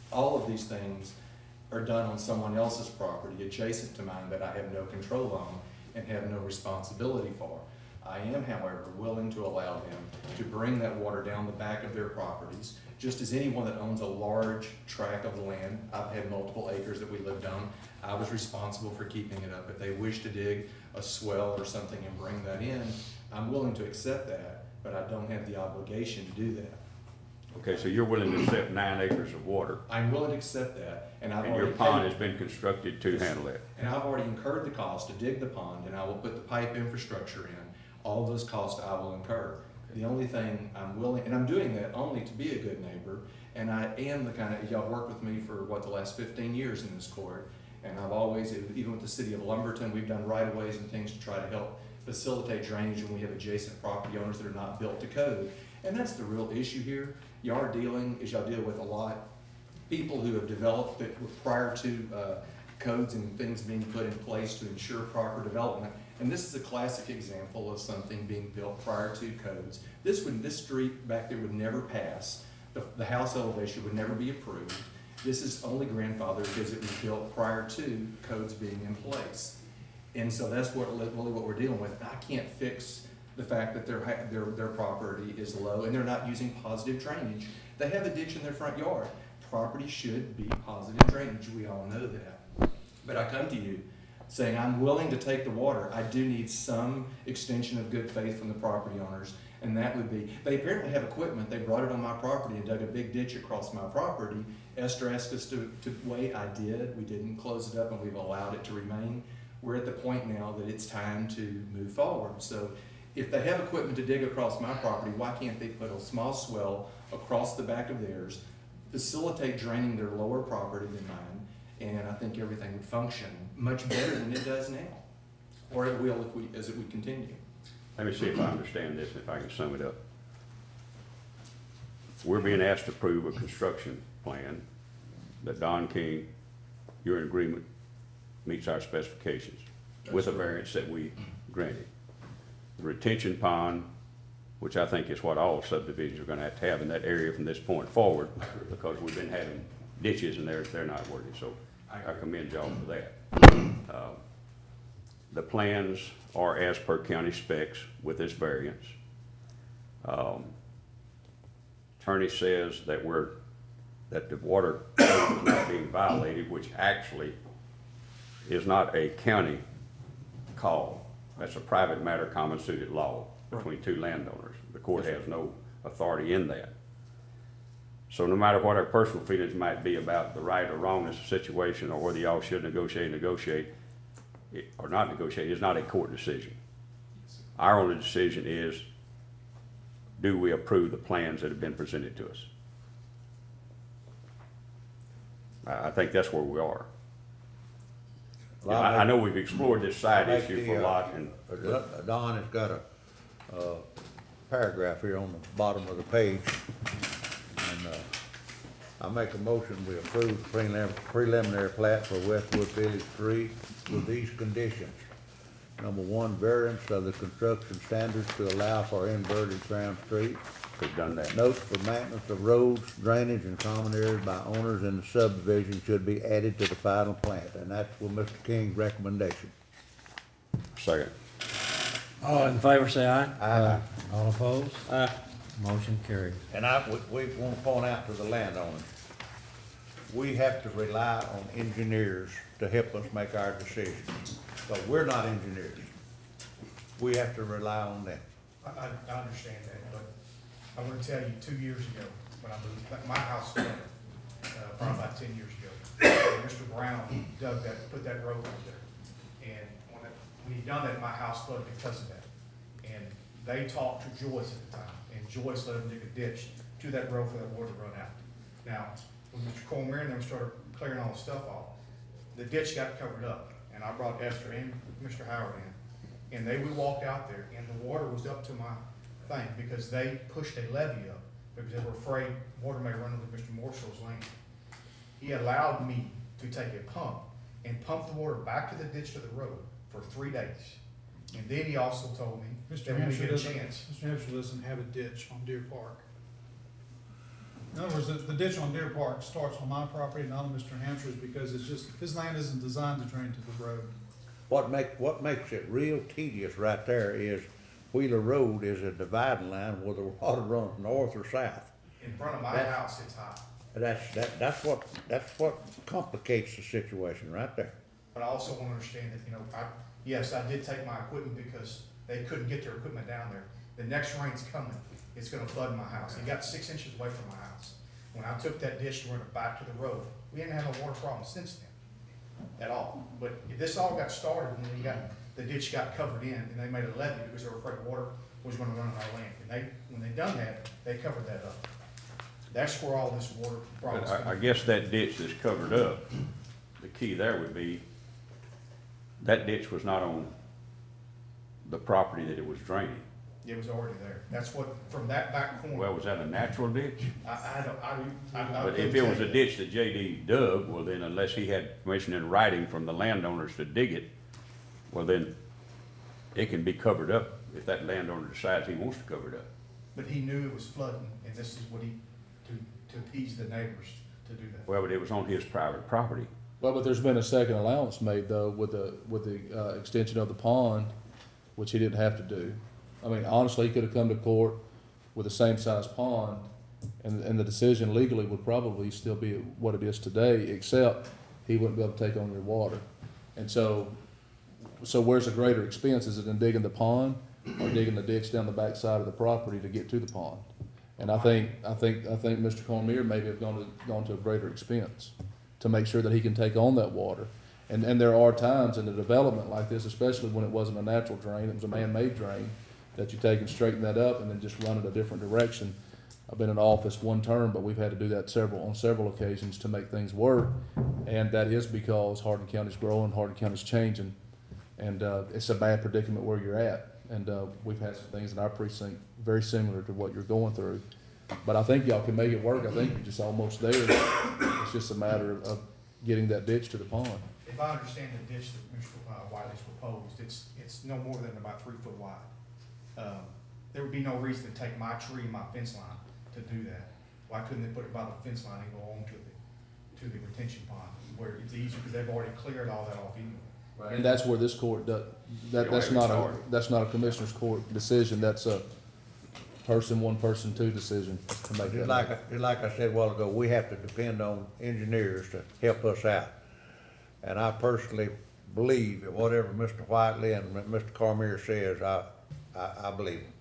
[SPEAKER 13] All of these things are done on someone else's property adjacent to mine that I have no control on and have no responsibility for. I am, however, willing to allow them to bring that water down the back of their properties, just as anyone that owns a large tract of land. I've had multiple acres that we lived on. I was responsible for keeping it up. If they wish to dig a swell or something and bring that in, I'm willing to accept that, but I don't have the obligation to do that.
[SPEAKER 2] Okay, so you're willing to accept 9 acres of water,
[SPEAKER 13] I'm willing to accept that, and I've
[SPEAKER 2] and
[SPEAKER 13] already
[SPEAKER 2] your pond
[SPEAKER 13] paid-
[SPEAKER 2] has been constructed to handle that.
[SPEAKER 13] And I've already incurred the cost to dig the pond, and I will put the pipe infrastructure in. All those costs I will incur. The only thing I'm willing, and I'm doing that only to be a good neighbor, and I am the kind of, y'all worked with me for, the last 15 years in this court, and I've always, even with the city of Lumberton, we've done right-of-ways and things to try to help facilitate drainage when we have adjacent property owners that are not built to code. And that's the real issue here. Y'all are dealing, as y'all deal with a lot, people who have developed that prior to codes and things being put in place to ensure proper development. And this is a classic example of something being built prior to codes. This street back there would never pass. The house elevation would never be approved. This is only grandfathered because it was built prior to codes being in place. And so that's really what we're dealing with. I can't fix the fact that their property is low and they're not using positive drainage. They have a ditch in their front yard. Property should be positive drainage. We all know that. But I come to you saying I'm willing to take the water. I do need some extension of good faith from the property owners. And that would be, they apparently have equipment. They brought it on my property and dug a big ditch across my property. Esther asked us to wait. I did. We didn't close it up and we've allowed it to remain. We're at the point now that it's time to move forward. So if they have equipment to dig across my property, why can't they put a small swell across the back of theirs, facilitate draining their lower property than mine, and I think everything would function much better than it does now. Or it will as we continue.
[SPEAKER 2] Let me see if I understand this, if I can sum it up. We're being asked to approve a construction plan that Don King, you're in agreement, meets our specifications with a variance that we granted. The retention pond, which I think is what all subdivisions are gonna have to have in that area from this point forward, because we've been having ditches and they're not working, so I commend y'all for that. The plans are as per county specs with this variance. Attorney says that the water code is not being violated, which actually is not a county call. That's a private matter, common suited law between two landowners. The court has no authority in that. So no matter what our personal feelings might be about the right or wrongness of the situation, or whether y'all should negotiate or not negotiate, is not a court decision. Our only decision is, do we approve the plans that have been presented to us? I think that's where we are.
[SPEAKER 15] Well,
[SPEAKER 2] I know we've explored this side issue for a lot, and
[SPEAKER 15] Don has got a paragraph here on the bottom of the page, and I make a motion we approve the preliminary plat for Westwood Village 3 with these conditions. Number 1, variance of the construction standards to allow for inverted crown street.
[SPEAKER 2] we've done that.
[SPEAKER 15] Notes for maintenance of roads, drainage, and common areas by owners in the subdivision should be added to the final plat, and that's with Mr. King's recommendation.
[SPEAKER 2] Second.
[SPEAKER 1] All in favor, say aye.
[SPEAKER 15] Aye.
[SPEAKER 1] All opposed? Aye. Motion carries.
[SPEAKER 15] And we want to point out to the landowners, we have to rely on engineers to help us make our decisions. But we're not engineers. We have to rely on them.
[SPEAKER 16] I understand that, but I want to tell you, 2 years ago, when I moved, my house flooded, probably about 10 years ago. And Mr. Brown put that road out there. And when he done that, my house flooded because of that. And they talked to Joyce at the time, and Joyce let them dig a ditch to that road for that water to run out. Now, when Mr. Cormier and them started clearing all the stuff off, the ditch got covered up. And I brought Esther and Mr. Howard in, and we walked out there, and the water was up to my thing, because they pushed a levee up, because they were afraid water may run into Mr. Morshall's land. He allowed me to take a pump and pump the water back to the ditch to the road for 3 days. And then he also told me that when we get a chance.
[SPEAKER 12] Mr. Hampshire doesn't have a ditch on Deer Park. In other words, the ditch on Deer Park starts on my property, not on Mr. Hampshire's, because it's just, his land isn't designed to drain to the road.
[SPEAKER 15] What makes it real tedious right there is Wheeler Road is a dividing line where the water runs north or south.
[SPEAKER 16] In front of my house, it's high.
[SPEAKER 15] That's what complicates the situation right there.
[SPEAKER 16] But I also want to understand that, you know, yes, I did take my equipment because they couldn't get their equipment down there. The next rain's coming, it's gonna flood my house. It got 6 inches away from my house. When I took that ditch to run it back to the road, we didn't have a water problem since then, at all. But this all got started when the ditch got covered in, and they made a levee because they were afraid water was gonna run on our land. And when they done that, they covered that up. That's where all this water problems.
[SPEAKER 2] But I guess that ditch that's covered up, the key there would be, that ditch was not on the property that it was draining.
[SPEAKER 16] It was already there. That's what, from that back corner.
[SPEAKER 2] Well, was that a natural ditch?
[SPEAKER 16] I
[SPEAKER 2] But if it was a ditch that JD dug, well then, unless he had permission in writing from the landowners to dig it, well then, it can be covered up if that landowner decides he wants to cover it up.
[SPEAKER 16] But he knew it was flooding, and this is what to appease the neighbors to do that.
[SPEAKER 2] Well, but it was on his private property.
[SPEAKER 9] Well, but there's been a second allowance made though with the extension of the pond, which he didn't have to do. I mean, honestly, he could have come to court with the same size pond, and the decision legally would probably still be what it is today, except he wouldn't be able to take on your water. And so where's the greater expense? Is it in digging the pond or digging the ditch down the back side of the property to get to the pond? And I think Mr. Cormier maybe have gone to a greater expense to make sure that he can take on that water. And there are times in a development like this, especially when it wasn't a natural drain, it was a man-made drain, that you take and straighten that up and then just run it a different direction. I've been in office one term, but we've had to do that on several occasions to make things work. And that is because Hardin County's growing, Hardin County's changing, and it's a bad predicament where you're at. And we've had some things in our precinct very similar to what you're going through. But I think y'all can make it work. I think you're just almost there. It's just a matter of getting that ditch to the pond.
[SPEAKER 16] If I understand the ditch that Mr. Wiley's proposed, it's no more than about 3 foot wide. There would be no reason to take my tree and my fence line to do that. Why couldn't they put it by the fence line and go on to the retention pond, where it's easier, because they've already cleared all that off anyway.
[SPEAKER 9] Right. And that's where this court does, that's not a commissioner's court decision, that's a one person, two decision to make that.
[SPEAKER 15] Like I said a while ago, we have to depend on engineers to help us out. And I personally believe that whatever Mr. Whiteley and Mr. Cormier says, I believe him.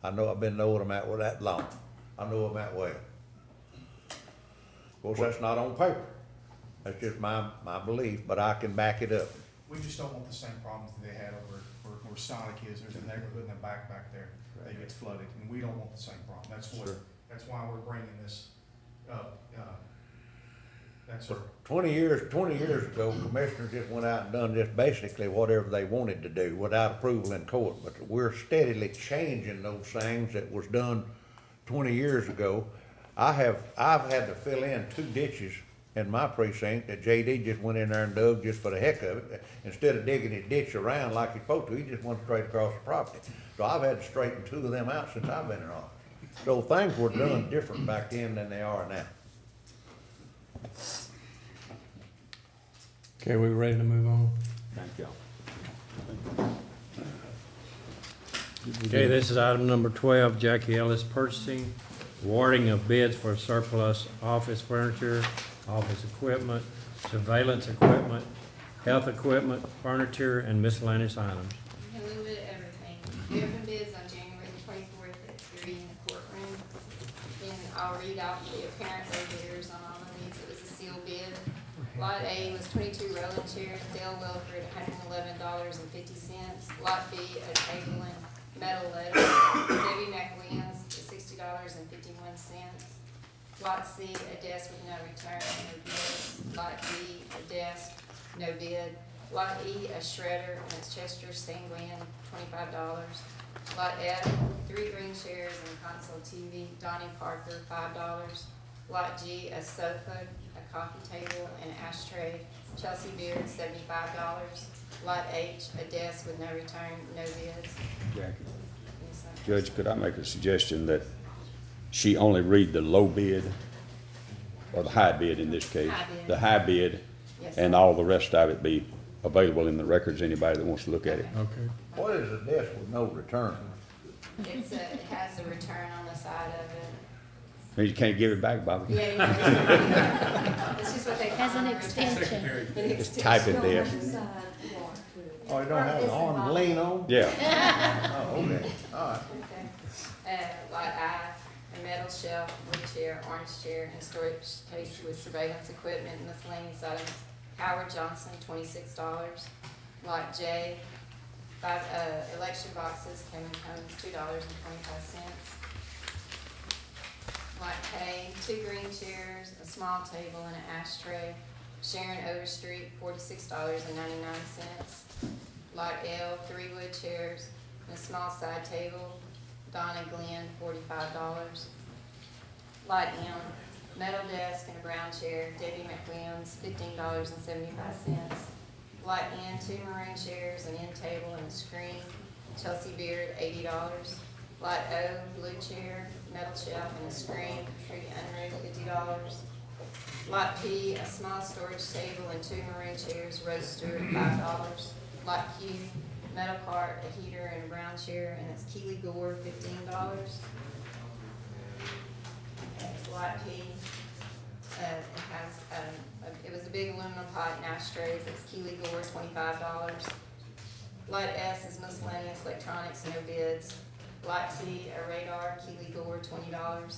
[SPEAKER 15] I know I've been knowing them that way that long. I know them that well. Of course, that's not on paper. That's just my belief, but I can back it up.
[SPEAKER 16] We just don't want the same problems that they had over where Sonic is. There's a neighborhood in the back there that gets flooded, and we don't want the same problem. That's why we're bringing this up. That's
[SPEAKER 15] 20 years ago, commissioners just went out and done just basically whatever they wanted to do without approval in court. But we're steadily changing those things that was done 20 years ago. I've had to fill in 2 ditches in my precinct that JD just went in there and dug just for the heck of it. Instead of digging his ditch around like he's supposed to, he just went straight across the property. So I've had to straighten 2 of them out since I've been in office. So things were done different back then than they are now.
[SPEAKER 1] Okay, we ready to move on?
[SPEAKER 2] Thank y'all.
[SPEAKER 1] Okay, this is item number 12, Jackie Ellis Purchasing, awarding of bids for surplus office furniture, office equipment, surveillance equipment, health equipment, furniture, and miscellaneous items.
[SPEAKER 18] A little bit of everything. We opened bids on January the 24th at 3 in the courtroom. And I'll read out the apparent low bidders on all of these. It was a sealed bid. Lot A was 22 rolling chairs, Dale Wilford, $111.50. Lot B, a table and metal letter, Debbie McWilliams, $60.51. Lot C, a desk with no return, no bid. Lot D, a desk, no bid. Lot E, a shredder, and it's Chester Sanguin, $25. Lot F, 3 green chairs and a console TV, Donnie Parker, $5. Lot G, a sofa, a coffee table, and ashtray, Chelsea Beard, $75. Lot H, a desk with no return, no bids.
[SPEAKER 2] Jackie. Judge, could I make a suggestion that she only read the low bid, or the high bid in this case?
[SPEAKER 18] High bid.
[SPEAKER 2] The high bid,
[SPEAKER 18] Yes,
[SPEAKER 2] and all the rest of it be available in the records, anybody that wants to look at it.
[SPEAKER 1] Okay.
[SPEAKER 15] What is a desk with no return?
[SPEAKER 18] It's it has a return on the side of it.
[SPEAKER 2] You can't give it back, Bobby.
[SPEAKER 18] Yeah, yeah. It's just what they
[SPEAKER 5] Has an
[SPEAKER 18] call a
[SPEAKER 5] extension.
[SPEAKER 18] return.
[SPEAKER 2] Just type it there.
[SPEAKER 15] Oh, it don't have an arm to lean on?
[SPEAKER 2] Yeah.
[SPEAKER 15] Oh, okay, all right.
[SPEAKER 18] Okay. Lot I, a metal shelf, wood chair, orange chair, and storage case with surveillance equipment and miscellaneous items. Howard Johnson, $26. Lot J, 5 election boxes, Kevin Combs, $2.25. Lot K, 2 green chairs, a small table, and an ashtray. Sharon Overstreet, $46.99. Lot L, 3 wood chairs and a small side table. Donna Glenn, $45. Lot M, metal desk and a brown chair. Debbie McWilliams, $15.75. Lot N, 2 maroon chairs, an end table, and a screen. Chelsea Beard, $80. Lot O, blue chair, metal shelf, and a screen. Trudy Unruh, $50. Lot P, a small storage table and 2 maroon chairs. Rose Stewart, $5. Lot Q, metal cart, a heater, and a brown chair, and it's Keely Gore, $15. Lot P, it has, it was a big aluminum pot and ashtrays. It's Keely Gore, $25. Lot S is miscellaneous electronics, no bids. Lot T, a radar, Keely Gore, $20.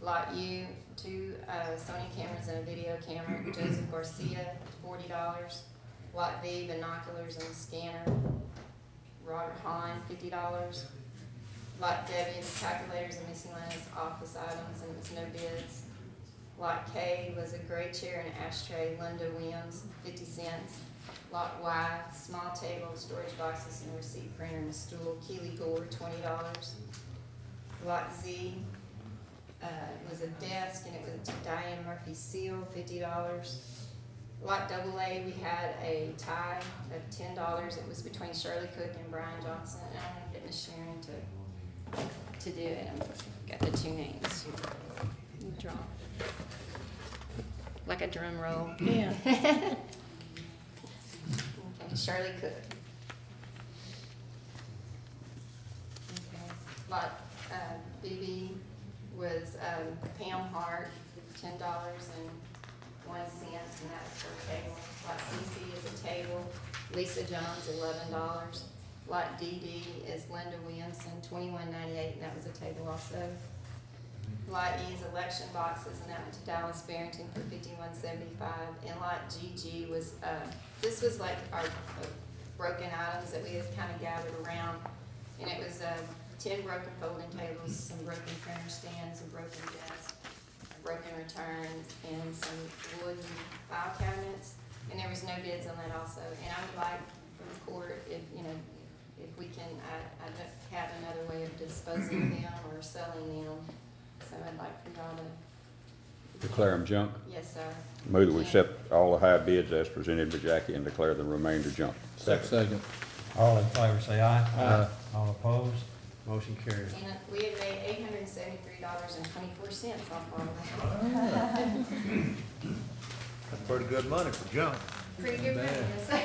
[SPEAKER 18] Lot U, 2 Sony cameras and a video camera, Joseph Garcia, $40. Lot V, binoculars and a scanner, Robert Hahn, $50. Lot W, calculators and miscellaneous office items, and it was no bids. Lot K was a gray chair and ashtray, Linda Williams, 50 cents. Lot Y, small table, storage boxes, and a receipt printer and a stool, Keely Gore, $20. Lot Z was a desk, and it was Diane Murphy Seal, $50. Lot AA, we had a tie of $10. It was between Shirley Cook and Brian Johnson, and I'm gonna get Miss Sharon to do it. I've got the 2 names. You draw. Like a drum roll.
[SPEAKER 5] Yeah.
[SPEAKER 18] Okay, Shirley Cook. Okay. Lot BB was Pam Hart, $10.01, and that's for a table. Lot CC is a table. Lisa Jones, $11. Lot DD is Linda Williamson, $21.98, and that was a table also. Lot E is election boxes, and that went to Dallas Barrington for $51.75. And Lot GG was, this was like our broken items that we just kind of gathered around. And it was 10 broken folding tables, some broken printer stands, a broken desk, broken returns, and some wooden file cabinets. And there was no bids on that also. And I would like from the court, if if we can, I have another way of disposing of them or selling them. So I'd like for y'all to.
[SPEAKER 2] Declare them junk.
[SPEAKER 18] Yes, sir.
[SPEAKER 2] Move that we accept all the high bids as presented by Jackie and declare the remainder junk.
[SPEAKER 9] Second.
[SPEAKER 1] All in favor, say aye. Aye. All opposed? Motion carries.
[SPEAKER 18] And we have made $873.24 off all of that.
[SPEAKER 15] That's pretty good money for junk.
[SPEAKER 18] Pretty good money, yes, sir.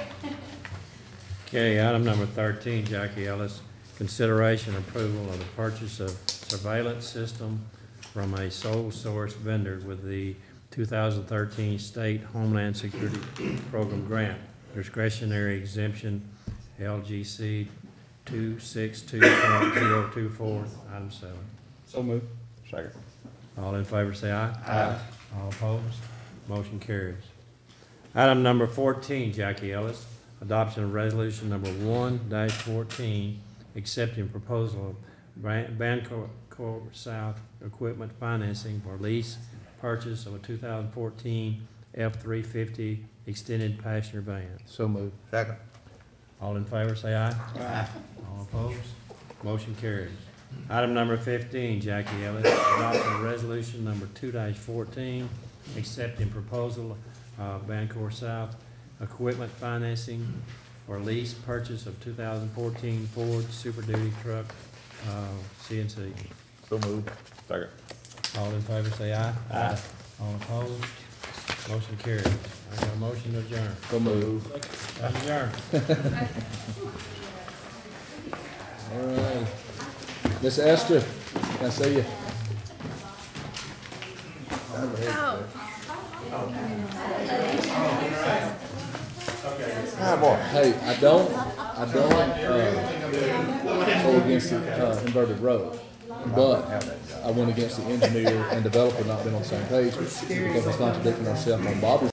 [SPEAKER 1] Okay, item number 13, Jackie Ellis, consideration approval of the purchase of surveillance system from a sole source vendor with the 2013 State Homeland Security Program grant, discretionary exemption, LGC 262.024, item 7.
[SPEAKER 4] So moved.
[SPEAKER 2] Second.
[SPEAKER 1] All in favor say aye. Aye. All opposed? Motion carries. Item number 14, Jackie Ellis, adoption of resolution number 1-14, accepting proposal of Bancorp South equipment financing for lease purchase of a 2014 F-350 extended passenger van.
[SPEAKER 15] So moved. Second.
[SPEAKER 1] All in favor say aye.
[SPEAKER 15] Aye.
[SPEAKER 1] All opposed? Motion carries. Item number 15, Jackie Ellis, adoption of resolution number 2-14, accepting proposal of Bancorp South equipment financing for lease purchase of 2014 Ford Super Duty truck, CNC.
[SPEAKER 15] So moved.
[SPEAKER 2] Second.
[SPEAKER 1] All in favor say aye.
[SPEAKER 15] Aye.
[SPEAKER 1] All opposed? Motion carries. I got a motion to adjourn.
[SPEAKER 9] So moved.
[SPEAKER 1] Adjourn.
[SPEAKER 9] All right. Miss Esther, can I see you? Hey, I don't, go against the, inverted road, but I went against the engineer and developer not being on the same page, because it's contradicting ourselves on Bobby's